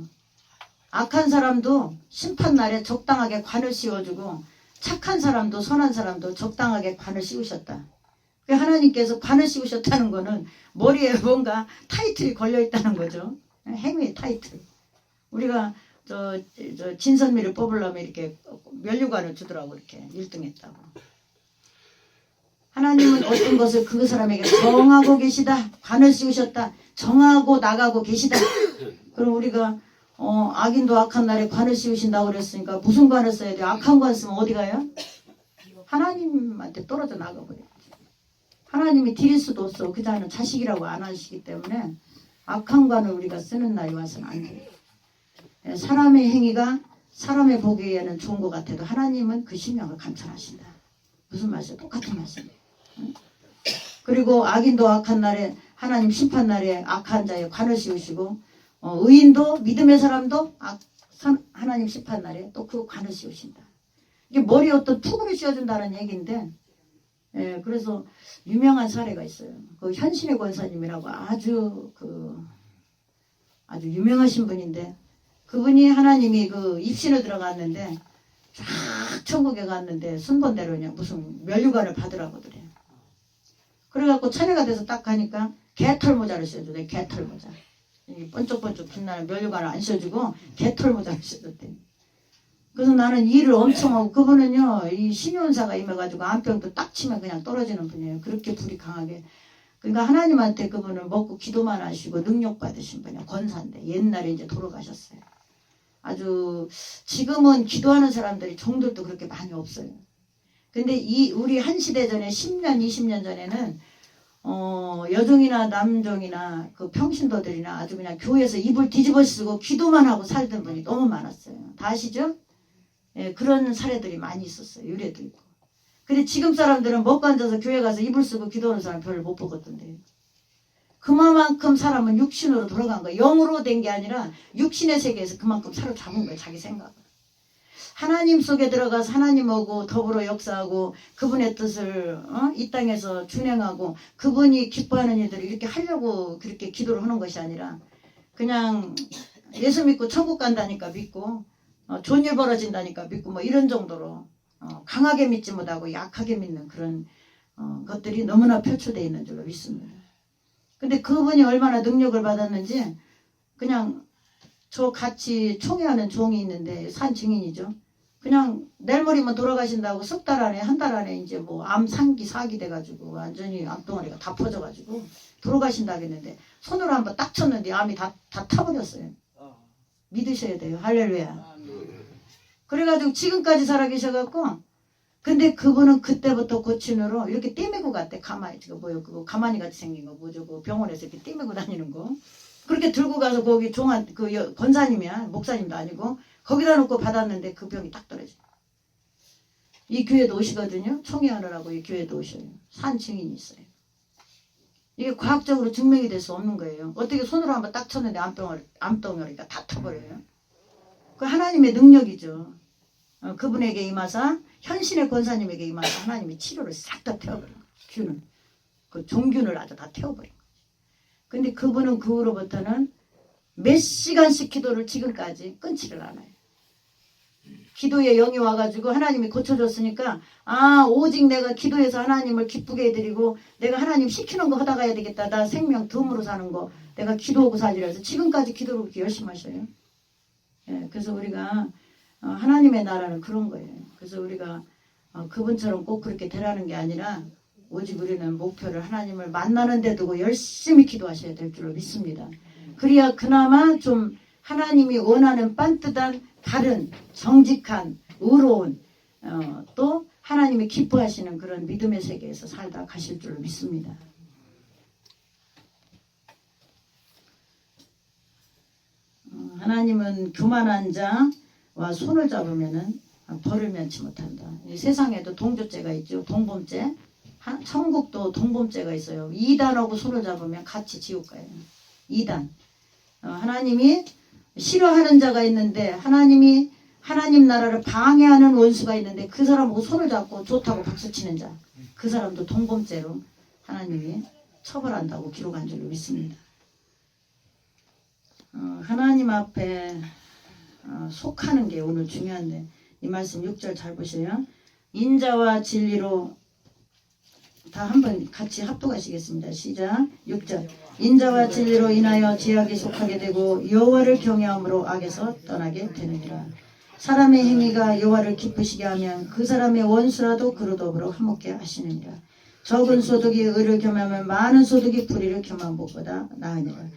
악한 사람도 심판날에 적당하게 관을 씌워주고 착한 사람도 선한 사람도 적당하게 관을 씌우셨다. 하나님께서 관을 씌우셨다는 거는 머리에 뭔가 타이틀이 걸려있다는 거죠. 행위 타이틀. 우리가 저 진선미를 뽑으려면 이렇게 면류관을 주더라고. 이렇게 1등 했다고. 하나님은 어떤 것을 그 사람에게 정하고 계시다. 관을 씌우셨다. 정하고 나가고 계시다. 그럼 우리가 악인도 악한 날에 관을 씌우신다고 그랬으니까 무슨 관을 써야 돼요? 악한 관 쓰면 어디 가요? 하나님한테 떨어져 나가버려요. 하나님이 드릴 수도 없어. 그 자는 자식이라고 안 하시기 때문에 악한 관을 우리가 쓰는 날이 와서는 안 돼요. 사람의 행위가 사람의 보기에는 좋은 것 같아도 하나님은 그 심령을 감찰하신다. 무슨 말이에요? 똑같은 말씀이에요. 그리고 악인도 악한 날에 하나님 심판 날에 악한 자의 관을 씌우시고 의인도 믿음의 사람도 하나님 심판 날에 또 그 관을 씌우신다. 이게 머리에 어떤 투구를 씌워준다는 얘기인데 그래서 유명한 사례가 있어요. 그 현신의 권사님이라고 아주 유명하신 분인데 그분이 하나님이 그 입신을 들어갔는데 쫙 천국에 갔는데 순번대로 그냥 무슨 면류관을 받으라고 그래. 그래갖고 차례가 돼서 딱 가니까 개털 모자를 씌워주대. 개털 모자. 번쩍번쩍 빛나는 면류관을 안 씌워주고 개털 모자를 씌워줬대. 그래서 나는 일을 엄청 하고 그분은요 이 신용사가 임해가지고 안병도 딱 치면 그냥 떨어지는 분이에요. 그렇게 불이 강하게. 그러니까 하나님한테 그분을 먹고 기도만 하시고 능력 받으신 분이에요. 권사인데 옛날에 이제 돌아가셨어요. 아주 지금은 기도하는 사람들이 종들도 그렇게 많이 없어요. 근데 우리 한 시대 전에 10년 20년 전에는 여종이나 남종이나 그 평신도들이나 아주 그냥 교회에서 입을 뒤집어 쓰고 기도만 하고 살던 분이 너무 많았어요. 다 아시죠? 예, 그런 사례들이 많이 있었어요. 유래도 있고. 근데 지금 사람들은 먹고 앉아서 교회 가서 이불 쓰고 기도하는 사람 별로 못 보거든요. 그만큼 사람은 육신으로 돌아간 거예요. 영으로 된 게 아니라 육신의 세계에서 그만큼 사로잡은 거예요. 자기 생각을. 하나님 속에 들어가서 하나님하고 더불어 역사하고 그분의 뜻을 이 땅에서 준행하고 그분이 기뻐하는 일들을 이렇게 하려고 그렇게 기도를 하는 것이 아니라 그냥 예수 믿고 천국 간다니까 믿고 좋은 일 벌어진다니까 믿고 뭐 이런 정도로 강하게 믿지 못하고 약하게 믿는 그런 것들이 너무나 표출되어 있는 줄로 믿습니다. 근데 그분이 얼마나 능력을 받았는지 그냥 저 같이 총회하는 종이 있는데 산 증인이죠. 그냥 내일 모레면 돌아가신다고 석 달 안에 한 달 안에 이제 뭐 암 3기 4기 돼가지고 완전히 암덩어리가 다 퍼져가지고 돌아가신다고 했는데 손으로 한번 딱 쳤는데 암이 다 타버렸어요. 믿으셔야 돼요. 할렐루야. 그래가지고 지금까지 살아계셔갖고 근데 그분은 그때부터 고친으로 이렇게 떼매고 갔대. 가만히 지금 뭐요? 그거 가만히 같이 생긴 거 뭐죠? 그 병원에서 이렇게 떼매고 다니는 거. 그렇게 들고 가서 거기 그 권사님이야 목사님도 아니고 거기다 놓고 받았는데 그 병이 딱 떨어져. 이 교회도 오시거든요. 총회하느라고 이 교회도 오셔요. 산 증인이 있어요. 이게 과학적으로 증명이 될 수 없는 거예요. 어떻게 손으로 한번 딱 쳤는데 암덩어리가 다 터버려요. 그 하나님의 능력이죠. 그분에게 임하사 현신의 권사님에게 임하사 하나님이 치료를 싹 다 태워버린 거예요. 균을. 그 종균을 아주 다 태워버린 거예요. 근데 그분은 그 후로부터는 몇 시간씩 기도를 지금까지 끊지를 않아요. 기도에 영이 와가지고 하나님이 고쳐줬으니까 오직 내가 기도해서 하나님을 기쁘게 해드리고 내가 하나님 시키는 거 하다 가야 되겠다. 나 생명 덤으로 사는 거 내가 기도하고 살리라 해서 지금까지 기도를 그렇게 열심히 하셔요. 예, 그래서 우리가 하나님의 나라는 그런 거예요. 그래서 우리가 그분처럼 꼭 그렇게 되라는 게 아니라 오직 우리는 목표를 하나님을 만나는 데 두고 열심히 기도하셔야 될 줄로 믿습니다. 그래야 그나마 좀 하나님이 원하는 반듯한 다른 정직한 의로운 또 하나님이 기뻐하시는 그런 믿음의 세계에서 살다 가실 줄로 믿습니다. 하나님은 교만한 자와 손을 잡으면은 벌을 면치 못한다. 이 세상에도 동조죄가 있죠. 동범죄. 천국도 동범죄가 있어요. 이단하고 손을 잡으면 같이 지옥 가요. 이단. 하나님이 싫어하는 자가 있는데 하나님이 하나님 나라를 방해하는 원수가 있는데 그 사람하고 손을 잡고 좋다고 박수치는 자. 그 사람도 동범죄로 하나님이 처벌한다고 기록한 줄로 믿습니다. 하나님 앞에 속하는 게 오늘 중요한데 이 말씀 6절 잘 보세요. 인자와 진리로 다 한번 같이 합독하시겠습니다. 시작. 6절. 인자와 진리로 인하여 죄악에 속하게 되고 여호와를 경외함으로 악에서 떠나게 되느니라. 사람의 행위가 여호와를 기쁘시게 하면 그 사람의 원수라도 그로 더불어 화목게 하시느니라. 적은 소득이 의를 겸하면 많은 소득이 불의를 겸한 것보다 나으니라.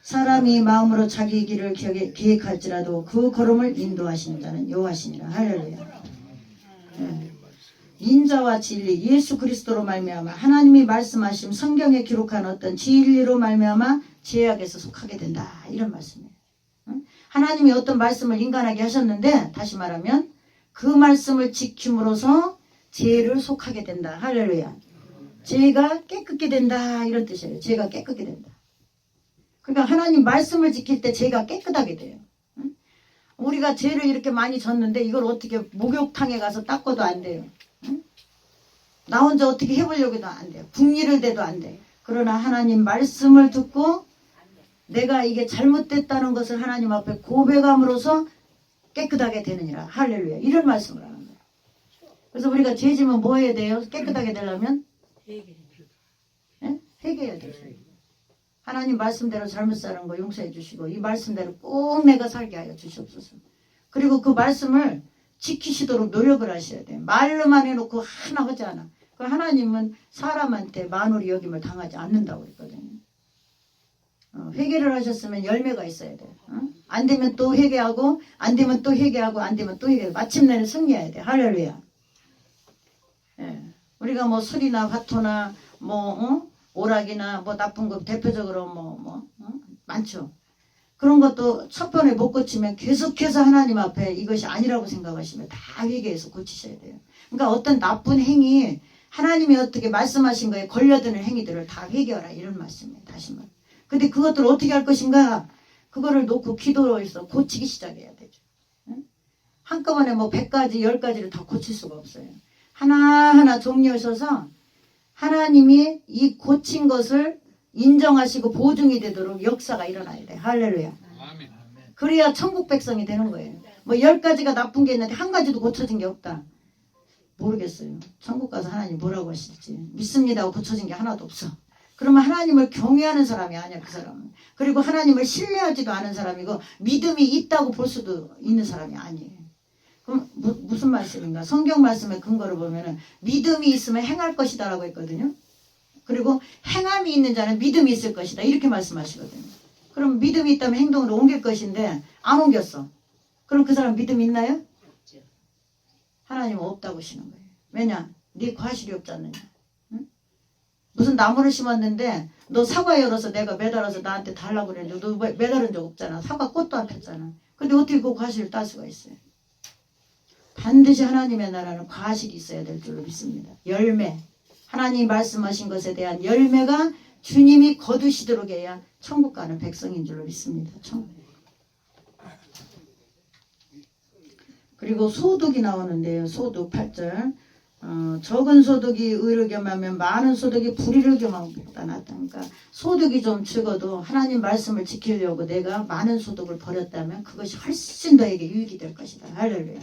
사람이 마음으로 자기 길을 계획할지라도 그 걸음을 인도하시는 자는 여호와시니라. 할렐루야. 네. 인자와 진리, 예수 그리스도로 말미암아 하나님이 말씀하신 성경에 기록한 어떤 진리로 말미암아 죄악에서 속하게 된다. 이런 말씀이에요. 하나님이 어떤 말씀을 인간에게 하셨는데 다시 말하면 그 말씀을 지킴으로써 죄를 속하게 된다. 할렐루야. 죄가 깨끗게 된다. 이런 뜻이에요. 죄가 깨끗게 된다. 그러니까 하나님 말씀을 지킬 때 죄가 깨끗하게 돼요. 우리가 죄를 이렇게 많이 졌는데 이걸 어떻게 목욕탕에 가서 닦아도 안 돼요. 나 혼자 어떻게 해보려고 해도 안 돼요. 국리를 대도 안 돼요. 그러나 하나님 말씀을 듣고 내가 이게 잘못됐다는 것을 하나님 앞에 고백함으로써 깨끗하게 되느니라. 할렐루야. 이런 말씀을 하는 거예요. 그래서 우리가 죄 지면 뭐 해야 돼요? 깨끗하게 되려면? 회개해야 돼요. 하나님 말씀대로 잘못 사는 거 용서해 주시고 이 말씀대로 꼭 내가 살게 하여 주시옵소서. 그리고 그 말씀을 지키시도록 노력을 하셔야 돼요. 말로만 해놓고 하나 하지 않아. 그 하나님은 사람한테 만홀히 여김을 당하지 않는다고 그랬거든요. 회개를 하셨으면 열매가 있어야 돼요. 안 되면 또 회개하고 안 되면 또 회개하고 안 되면 또 회개하고 마침내는 승리해야 돼. 할렐루야. 예. 우리가 뭐 술이나 화토나 뭐 오락이나 뭐 나쁜 거 대표적으로 많죠. 그런 것도 첫 번에 못 고치면 계속해서 하나님 앞에 이것이 아니라고 생각하시면 다 회개해서 고치셔야 돼요. 그러니까 어떤 나쁜 행위 하나님이 어떻게 말씀하신 거에 걸려드는 행위들을 다 회개하라 이런 말씀이에요. 다시 말. 근데 그것들을 어떻게 할 것인가? 그거를 놓고 기도로해서 고치기 시작해야 되죠. 한꺼번에 뭐 100가지 10가지를 다 고칠 수가 없어요. 하나하나 정리하셔서 하나님이 이 고친 것을 인정하시고 보증이 되도록 역사가 일어나야 돼. 할렐루야. 그래야 천국 백성이 되는 거예요. 뭐 10가지가 나쁜 게 있는데 한 가지도 고쳐진 게 없다. 모르겠어요. 천국 가서 하나님 뭐라고 하실지. 믿습니다 하고 고쳐진 게 하나도 없어. 그러면 하나님을 경외하는 사람이 아니야, 그 사람은. 그리고 하나님을 신뢰하지도 않은 사람이고 믿음이 있다고 볼 수도 있는 사람이 아니에요. 그럼 무슨 말씀인가? 성경 말씀의 근거를 보면은 믿음이 있으면 행할 것이다 라고 했거든요. 그리고 행함이 있는 자는 믿음이 있을 것이다 이렇게 말씀하시거든요. 그럼 믿음이 있다면 행동으로 옮길 것인데 안 옮겼어. 그럼 그 사람 믿음이 있나요? 하나님은 없다고 하시는 거예요. 왜냐? 네 과실이 없지 않느냐. 응? 무슨 나무를 심었는데 너 사과 열어서 내가 매달아서 나한테 달라고 그랬는데 너 매달은 적 없잖아. 사과 꽃도 안 폈잖아. 근데 어떻게 그 과실을 딸 수가 있어요? 반드시 하나님의 나라는 과실이 있어야 될 줄로 믿습니다. 열매. 하나님이 말씀하신 것에 대한 열매가 주님이 거두시도록 해야 천국 가는 백성인 줄로 믿습니다. 그리고 소득이 나오는데요. 소득 8절. 적은 소득이 의를 겸하면 많은 소득이 불의를 겸하면 보다 낫다. 그러니까 소득이 좀 적어도 하나님 말씀을 지키려고 내가 많은 소득을 벌였다면 그것이 훨씬 너에게 유익이 될 것이다. 할렐루야.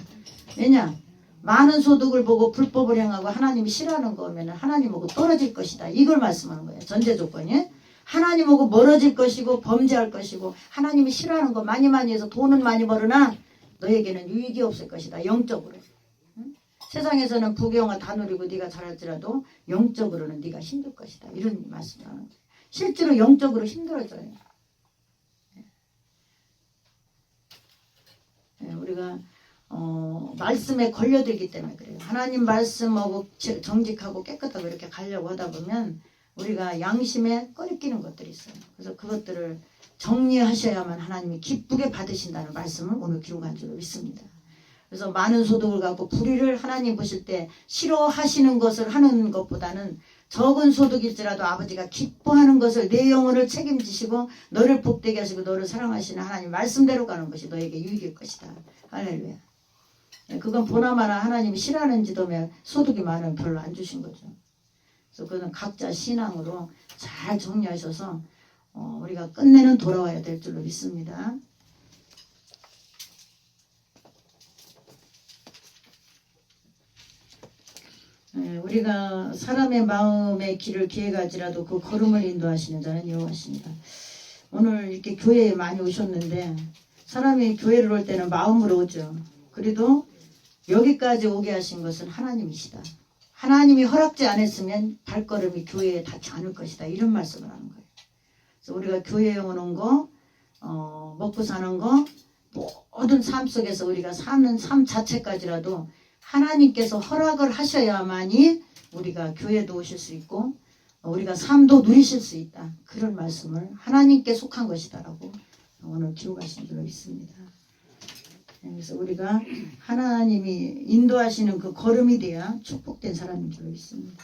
왜냐? 많은 소득을 보고 불법을 행하고 하나님이 싫어하는 거면 하나님하고 떨어질 것이다. 이걸 말씀하는 거예요. 전제 조건이. 하나님하고 멀어질 것이고 범죄할 것이고 하나님이 싫어하는 거 많이 해서 돈은 많이 벌으나 너에게는 유익이 없을 것이다. 영적으로. 응? 세상에서는 부귀영화 다 누리고 네가 잘할지라도 영적으로는 네가 힘들 것이다. 이런 말씀을 하는 거예요. 실제로 영적으로 힘들어져요. 우리가 말씀에 걸려들기 때문에 그래요. 하나님 말씀하고 정직하고 깨끗하고 이렇게 가려고 하다 보면 우리가 양심에 끓이끼는 것들이 있어요. 그래서 그것들을 정리하셔야만 하나님이 기쁘게 받으신다는 말씀을 오늘 기록한 줄로 믿습니다. 그래서 많은 소득을 갖고 불의를 하나님 보실 때 싫어하시는 것을 하는 것보다는 적은 소득일지라도 아버지가 기뻐하는 것을 내 영혼을 책임지시고 너를 복되게 하시고 너를 사랑하시는 하나님 말씀대로 가는 것이 너에게 유익일 것이다. 할렐루야. 그건 보나마나 하나님이 싫어하는 지도면 소득이 많으면 별로 안 주신 거죠. 그래서 그건 각자 신앙으로 잘 정리하셔서 우리가 끝내는 돌아와야 될 줄로 믿습니다. 우리가 사람의 마음의 길을 기해가지라도 그 걸음을 인도하시는 자는 여호와시니라. 오늘 이렇게 교회에 많이 오셨는데 사람이 교회를 올 때는 마음으로 오죠. 그래도 여기까지 오게 하신 것은 하나님이시다. 하나님이 허락지 않았으면 발걸음이 교회에 닿지 않을 것이다. 이런 말씀을 하는 거예요. 그래서 우리가 교회에 오는 거, 먹고 사는 거, 모든 삶 속에서 우리가 사는 삶 자체까지라도 하나님께서 허락을 하셔야만이 우리가 교회도 오실 수 있고 우리가 삶도 누리실 수 있다. 그런 말씀을 하나님께 속한 것이다라고 오늘 기록하신 줄로 믿습니다. 그래서 우리가 하나님이 인도하시는 그 걸음이 돼야 축복된 사람인 줄로 믿습니다.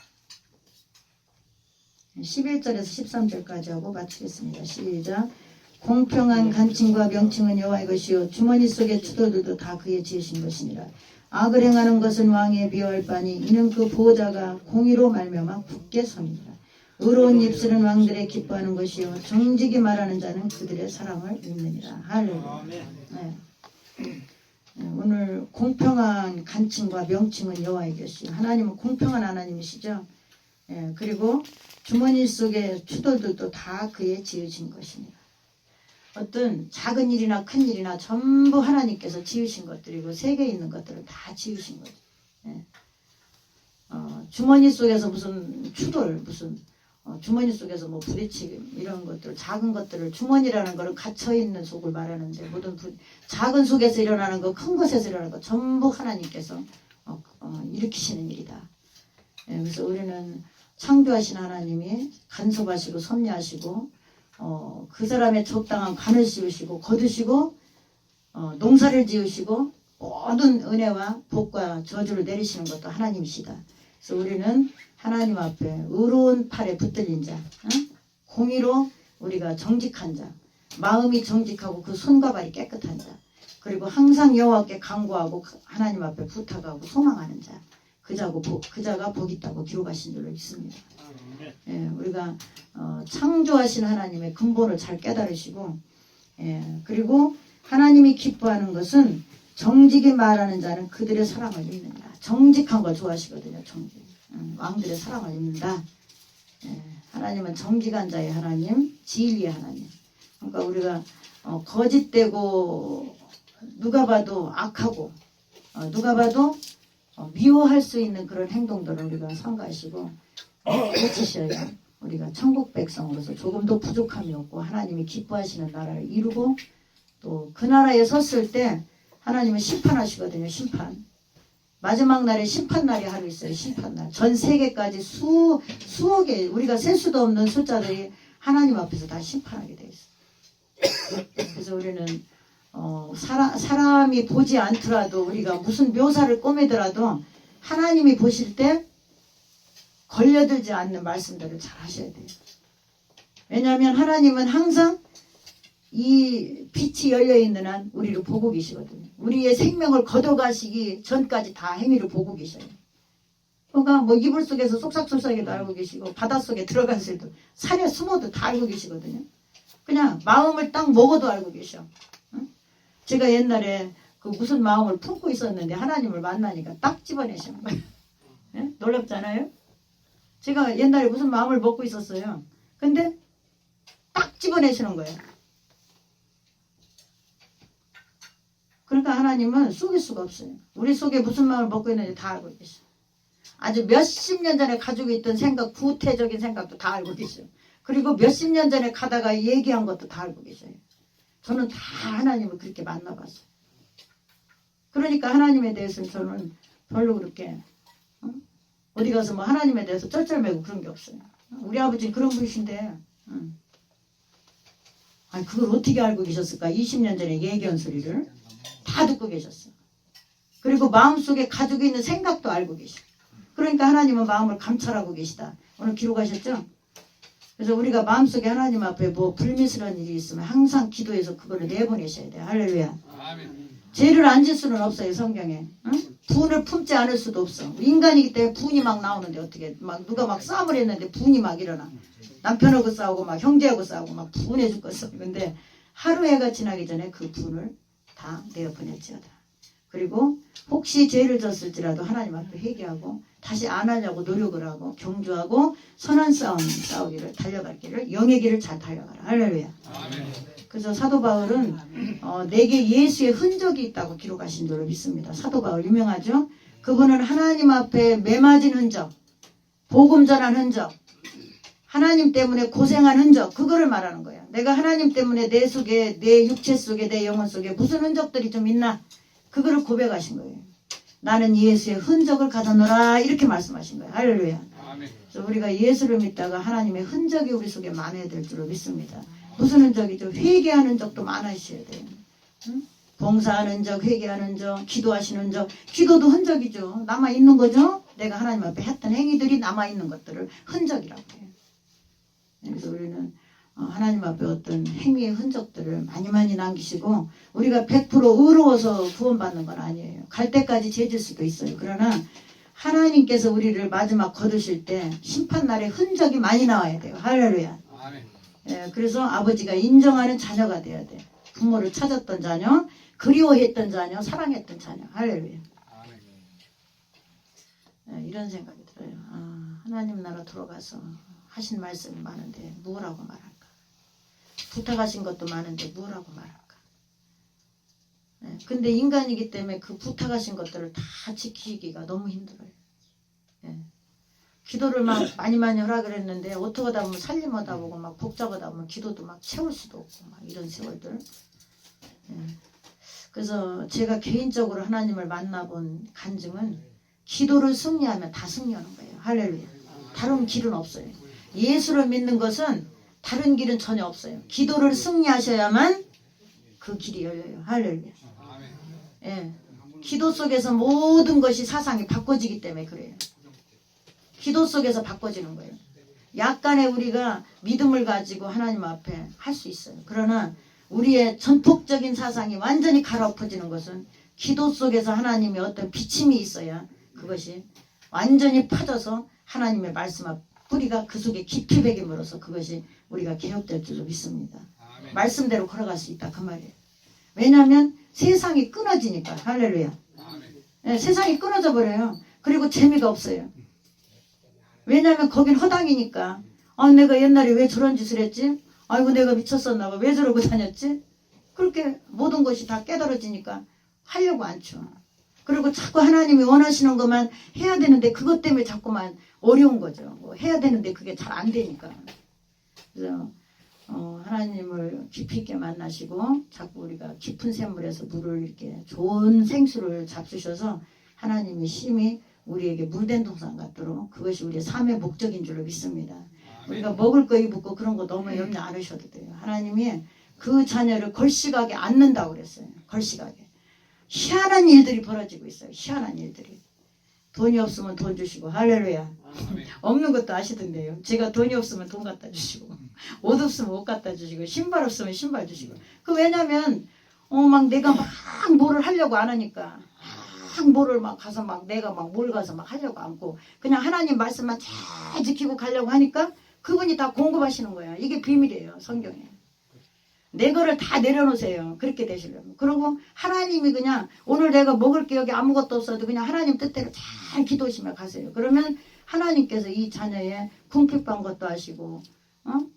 11절에서 13절까지 하고 마치겠습니다. 시작. 공평한 간칭과 명칭은 여호와의 것이요 주머니 속의 추도들도 다 그의 지으신 것이니라. 악을 행하는 것은 왕에 비할 바니 이는 그 보호자가 공의로 말미암아 굳게 섬이니라. 의로운 입술은 왕들의 기뻐하는 것이요 정직이 말하는 자는 그들의 사랑을 입느니라. 할렐루야. 네. 오늘 공평한 간칭과 명칭은 여호와의 것이요 하나님은 공평한 하나님이시죠. 그리고 주머니 속의 추도들도 다 그의 지으신 것이니라. 어떤 작은 일이나 큰 일이나 전부 하나님께서 지으신 것들이고 세계에 있는 것들을 다 지으신 거죠. 주머니 속에서 무슨 추돌, 무슨 주머니 속에서 뭐 부딪히기 이런 것들, 작은 것들을 주머니라는 것은 갇혀있는 속을 말하는데 모든 작은 속에서 일어나는 거, 큰 것에서 일어나는 거 전부 하나님께서 일으키시는 일이다. 그래서 우리는 창조하신 하나님이 간섭하시고 섭리하시고 그 사람의 적당한 간을 씌우시고 거두시고 농사를 지으시고 모든 은혜와 복과 저주를 내리시는 것도 하나님이시다. 그래서 우리는 하나님 앞에 의로운 팔에 붙들린 자, 공의로 우리가 정직한 자, 마음이 정직하고 그 손과 발이 깨끗한 자, 그리고 항상 여호와께 간구하고 하나님 앞에 부탁하고 소망하는 자, 그 자가 복 있다고 기록하신 줄로 믿습니다. 우리가 창조하신 하나님의 근본을 잘 깨달으시고 그리고 하나님이 기뻐하는 것은 정직이 말하는 자는 그들의 사랑을 입는다. 정직한 걸 좋아하시거든요. 정직. 왕들의 사랑을 입는다. 하나님은 정직한 자의 하나님, 진리의 하나님. 그러니까 우리가 거짓되고 누가 봐도 악하고 누가 봐도 미워할 수 있는 그런 행동들을 우리가 삼가하시고 고치셔야 우리가 천국 백성으로서 조금도 부족함이 없고 하나님이 기뻐하시는 나라를 이루고 또 그 나라에 섰을 때 하나님은 심판하시거든요. 심판. 마지막 날에 심판날이 하루 있어요. 심판날. 전 세계까지 수억의 우리가 셀 수도 없는 숫자들이 하나님 앞에서 다 심판하게 돼 있어요. 그래서 우리는 사람이 보지 않더라도 우리가 무슨 묘사를 꼬매더라도 하나님이 보실 때 걸려들지 않는 말씀들을 잘 하셔야 돼요. 왜냐하면 하나님은 항상 이 빛이 열려있는 한 우리를 보고 계시거든요. 우리의 생명을 걷어가시기 전까지 다 행위를 보고 계셔요. 그러니까 뭐 이불 속에서 쏙삭쏙삭해도 알고 계시고 바닷속에 들어갔을 때 산에 숨어도 다 알고 계시거든요. 그냥 마음을 딱 먹어도 알고 계셔. 응? 제가 옛날에 그 무슨 마음을 품고 있었는데 하나님을 만나니까 딱 집어내시는 거예요. 네? 놀랍잖아요? 제가 옛날에 무슨 마음을 먹고 있었어요. 근데 딱 집어내시는 거예요. 그러니까 하나님은 속일 수가 없어요. 우리 속에 무슨 마음을 먹고 있는지 다 알고 계셔. 아주 몇십 년 전에 가지고 있던 생각, 구태적인 생각도 다 알고 계셔. 그리고 몇십 년 전에 가다가 얘기한 것도 다 알고 계셔요. 저는 다 하나님을 그렇게 만나봤어요. 그러니까 하나님에 대해서는 저는 별로 그렇게 어디 가서 뭐 하나님에 대해서 쩔쩔매고 그런 게 없어요. 우리 아버지는 그런 분이신데 아니 그걸 어떻게 알고 계셨을까? 20년 전에 얘기한 소리를 다 듣고 계셨어요. 그리고 마음속에 가지고 있는 생각도 알고 계셔. 그러니까 하나님은 마음을 감찰하고 계시다. 오늘 기록하셨죠? 그래서 우리가 마음속에 하나님 앞에 뭐 불미스러운 일이 있으면 항상 기도해서 그거를 내보내셔야 돼요. 할렐루야. 아멘. 죄를 안 질 수는 없어요. 성경에. 응? 분을 품지 않을 수도 없어. 인간이기 때문에 분이 막 나오는데 어떻게 막 누가 막 싸움을 했는데 분이 막 일어나. 남편하고 싸우고 막 형제하고 싸우고 막 분해 죽겠어. 근데 하루 해가 지나기 전에 그 분을 다 내어보냈지어다. 그리고 혹시 죄를 졌을지라도 하나님 앞에 회개하고 다시 안 하려고 노력을 하고 경주하고 선한 싸움 싸우기를 달려갈 길을 영의 길을 잘 달려가라. 할렐루야. 아멘. 그래서 사도 바울은 내게 예수의 흔적이 있다고 기록하신 줄로 믿습니다. 사도 바울 유명하죠. 그분은 하나님 앞에 매맞은 흔적, 복음 전한 흔적, 하나님 때문에 고생한 흔적, 그거를 말하는 거야. 내가 하나님 때문에 내 속에, 내 육체 속에, 내 영혼 속에 무슨 흔적들이 좀 있나, 그거를 고백하신 거예요. 나는 예수의 흔적을 가졌노라, 이렇게 말씀하신 거예요. 할렐루야. 아멘. 그래서 우리가 예수를 믿다가 하나님의 흔적이 우리 속에 많아야 될 줄로 믿습니다. 무슨 흔적이죠? 회개하는 흔적도 많으셔야 돼요. 응? 봉사하는 흔적, 회개하는 흔적, 기도하시는 흔적. 기도도 흔적이죠. 남아있는 거죠. 내가 하나님 앞에 했던 행위들이 남아있는 것들을 흔적이라고 해요. 그래서 우리는 하나님 앞에 어떤 행위의 흔적들을 많이 남기시고, 우리가 100% 의로워서 구원받는 건 아니에요. 갈 때까지 죄질 수도 있어요. 그러나 하나님께서 우리를 마지막 거두실 때 심판날에 흔적이 많이 나와야 돼요. 할렐루야. 아멘. 예, 그래서 아버지가 인정하는 자녀가 돼야 돼. 부모를 찾았던 자녀, 그리워했던 자녀, 사랑했던 자녀. 할렐루야. 아멘. 예, 이런 생각이 들어요. 하나님 나라 들어가서 하신 말씀이 많은데 뭐라고 말할까? 부탁하신 것도 많은데 뭐라고 말할까? 예, 근데 인간이기 때문에 그 부탁하신 것들을 다 지키기가 너무 힘들어요. 예. 기도를 막 많이 하라 그랬는데 어떡하다 보면 살림하다 보고 막 복잡하다 보면 기도도 막 채울 수도 없고 막 이런 세월들. 예. 그래서 제가 개인적으로 하나님을 만나본 간증은 기도를 승리하면 다 승리하는 거예요. 할렐루야. 다른 길은 없어요. 예수를 믿는 것은 다른 길은 전혀 없어요. 기도를 승리하셔야만 그 길이 열려요. 할렐루야. 아멘. 예. 기도 속에서 모든 것이 사상이 바꿔지기 때문에 그래요. 기도 속에서 바꿔지는 거예요. 약간의 우리가 믿음을 가지고 하나님 앞에 할 수 있어요. 그러나 우리의 전폭적인 사상이 완전히 갈아엎어지는 것은 기도 속에서 하나님의 어떤 비침이 있어야 그것이 완전히 파져서 하나님의 말씀 앞 뿌리가 그 속에 깊이 배김으로써 그것이 우리가 개혁될 줄로 믿습니다. 아멘. 말씀대로 걸어갈 수 있다 그 말이에요. 왜냐하면 세상이 끊어지니까. 할렐루야. 아멘. 네, 세상이 끊어져 버려요. 그리고 재미가 없어요. 왜냐하면 거긴 허당이니까. 내가 옛날에 왜 저런 짓을 했지? 아이고 내가 미쳤었나 봐. 왜 저러고 다녔지? 그렇게 모든 것이 다 깨달아지니까 하려고 안 쳐. 그리고 자꾸 하나님이 원하시는 것만 해야 되는데 그것 때문에 자꾸만 어려운 거죠. 뭐 해야 되는데 그게 잘 안 되니까. 그래서 하나님을 깊이 있게 만나시고 자꾸 우리가 깊은 샘물에서 물을 이렇게 좋은 생수를 잡수셔서 하나님이 심히 우리에게 물된 동산 같도록 그것이 우리의 삶의 목적인 줄로 믿습니다. 우리가 먹을 거 입을 거 그런 거 너무 염려 안 하셔도 돼요. 하나님이 그 자녀를 걸식하게 않는다고 그랬어요. 걸식하게. 희한한 일들이 벌어지고 있어요. 희한한 일들이. 돈이 없으면 돈 주시고 할렐루야. 아멘. 없는 것도 아시던데요. 제가 돈이 없으면 돈 갖다 주시고 옷 없으면 옷 갖다 주시고 신발 없으면 신발 주시고. 그 왜냐면 막 내가 막 뭐를 하려고 안 하니까 막 뭐를 막 가서 막 내가 막 뭘 가서 막 하려고 않고 그냥 하나님 말씀만 잘 지키고 가려고 하니까 그분이 다 공급하시는 거야. 이게 비밀이에요. 성경에. 내 거를 다 내려놓으세요. 그렇게 되시려면. 그리고 하나님이 그냥 오늘 내가 먹을 게 여기 아무것도 없어도 그냥 하나님 뜻대로 잘 기도하시며 가세요. 그러면 하나님께서 이 자녀의 궁핍한 것도 아시고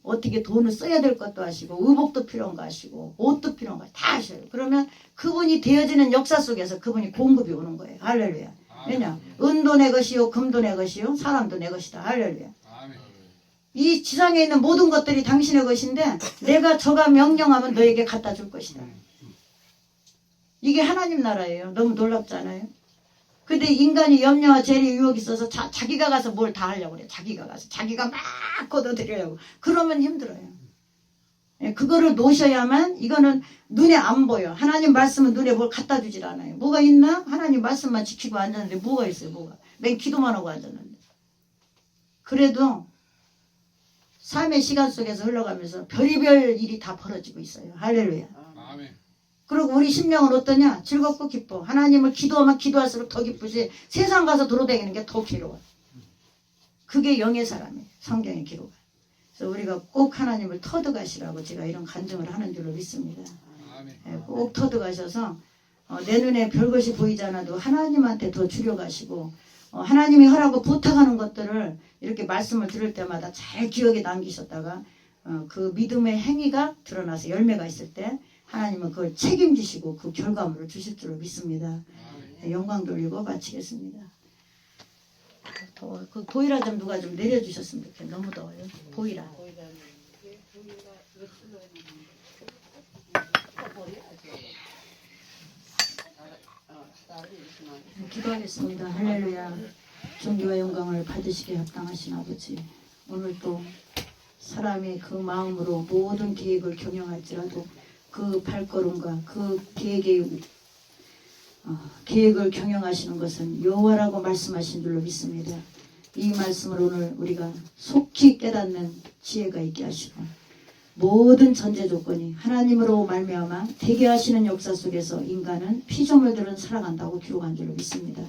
어떻게 돈을 써야 될 것도 아시고 의복도 필요한 거 아시고 옷도 필요한 거 다 아셔요. 그러면 그분이 되어지는 역사 속에서 그분이 공급이 오는 거예요. 할렐루야. 왜냐? 은도 내 것이요 금도 내 것이요 사람도 내 것이다. 할렐루야. 이 지상에 있는 모든 것들이 당신의 것인데 내가 저가 명령하면 너에게 갖다 줄 것이다. 이게 하나님 나라예요. 너무 놀랍잖아요. 근데 인간이 염려와 재리 유혹이 있어서 자기가 가서 뭘 다 하려고 그래. 자기가 가서 자기가 막 걷어들이려고. 그러면 힘들어요. 예, 그거를 놓으셔야만. 이거는 눈에 안 보여. 하나님 말씀은 눈에 뭘 갖다 주질 않아요. 뭐가 있나? 하나님 말씀만 지키고 앉았는데 뭐가 있어요. 뭐가. 맨 기도만 하고 앉았는데. 그래도 삶의 시간 속에서 흘러가면서 별의별 일이 다 벌어지고 있어요. 할렐루야. 아멘. 그리고 우리 심령은 어떠냐? 즐겁고 기뻐. 하나님을 기도하면 기도할수록 더 기쁘지. 세상 가서 돌아다니는 게 더 괴로워. 그게 영의 사람이에요. 성경의 기록. 그래서 우리가 꼭 하나님을 터득하시라고 제가 이런 간증을 하는 줄로 믿습니다. 예, 꼭 터득하셔서 내 눈에 별것이 보이지 않아도 하나님한테 더 줄여가시고 하나님이 하라고 부탁하는 것들을 이렇게 말씀을 들을 때마다 잘 기억에 남기셨다가 그 믿음의 행위가 드러나서 열매가 있을 때 하나님은 그걸 책임지시고 그 결과물을 주실 줄로 믿습니다. 네, 영광 돌리고 마치겠습니다. 더워. 그 보이라 좀 누가 좀 내려주셨으면 좋겠어요. 너무 더워요. 보이라. 기도하겠습니다. 할렐루야. 존귀와 영광을 받으시게 합당하신 아버지, 오늘 또 사람이 그 마음으로 모든 계획을 경영할지라도 그 발걸음과 그 계획을 경영하시는 것은 여호와라고 말씀하신 줄로 믿습니다. 이 말씀을 오늘 우리가 속히 깨닫는 지혜가 있게 하시고 모든 전제 조건이 하나님으로 말미암아 되게 하시는 역사 속에서 인간은 피조물들은 살아간다고 기록한 줄로 믿습니다.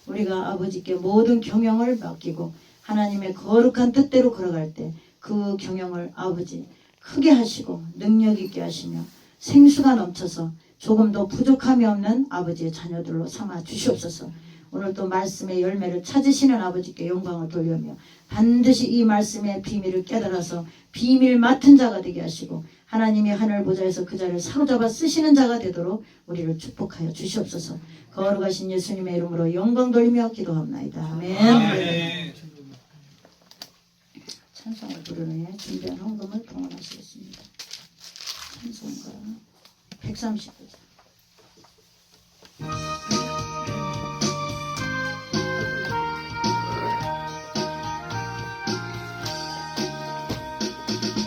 우리가 아버지께 모든 경영을 맡기고 하나님의 거룩한 뜻대로 걸어갈 때 그 경영을 아버지 크게 하시고 능력 있게 하시며 생수가 넘쳐서 조금 더 부족함이 없는 아버지의 자녀들로 삼아 주시옵소서. 오늘 또 말씀의 열매를 찾으시는 아버지께 영광을 돌려며 반드시 이 말씀의 비밀을 깨달아서 비밀 맡은 자가 되게 하시고 하나님이 하늘 보좌에서 그 자를 사로잡아 쓰시는 자가 되도록 우리를 축복하여 주시옵소서. 거룩하신 예수님의 이름으로 영광 돌리며 기도합나이다. 아멘. 아멘. 찬송을 부르는 준비한 헌금을 봉헌하시겠습니다. 찬송가 130조.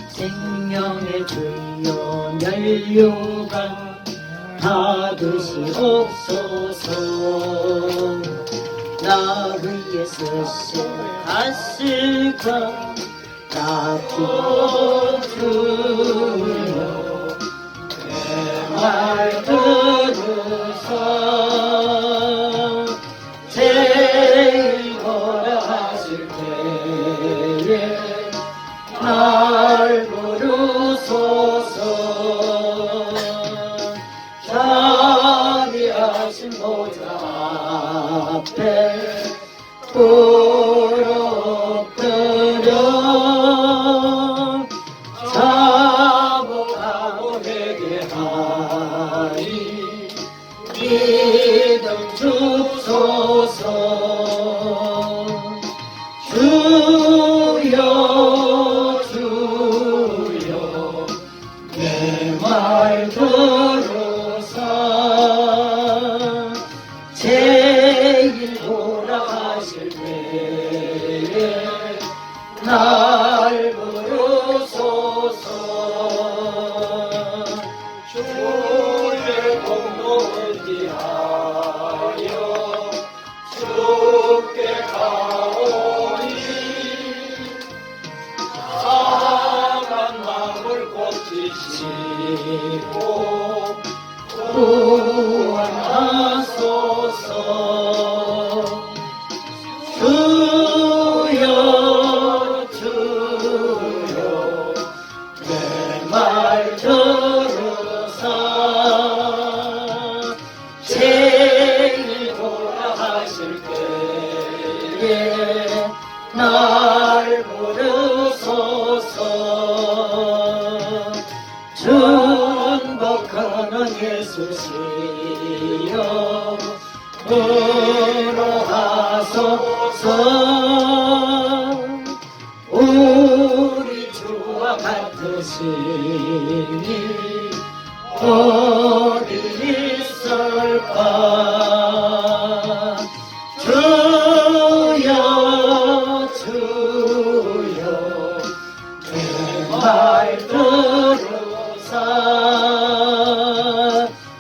생명의 주여 연료가 받으시옵소서. 나 위에 쓰실 가슬과 나 주여 내 말 들으사 제일 거라 하실 때에 날 부르소서. 자비하신 보좌 앞에 엎드려 자복하고 회개하리 믿음 주소서. 주여 주여 내 말 들으사 제일 돌아가실 때에 날 부르소서. 주의 공로를 위하여 주께 가오니 사랑 마음을 고치시고 구원하소서. 주여 주여 내 말 들으사 제일 돌아가실 때에 날 부르소서. 예수시여 걸어가소서 우리 주와 같으시니 어디 있을까 주여 주여 말 들으사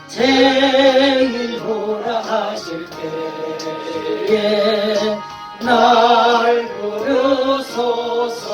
죄인보라 하실 때에 날 부르소서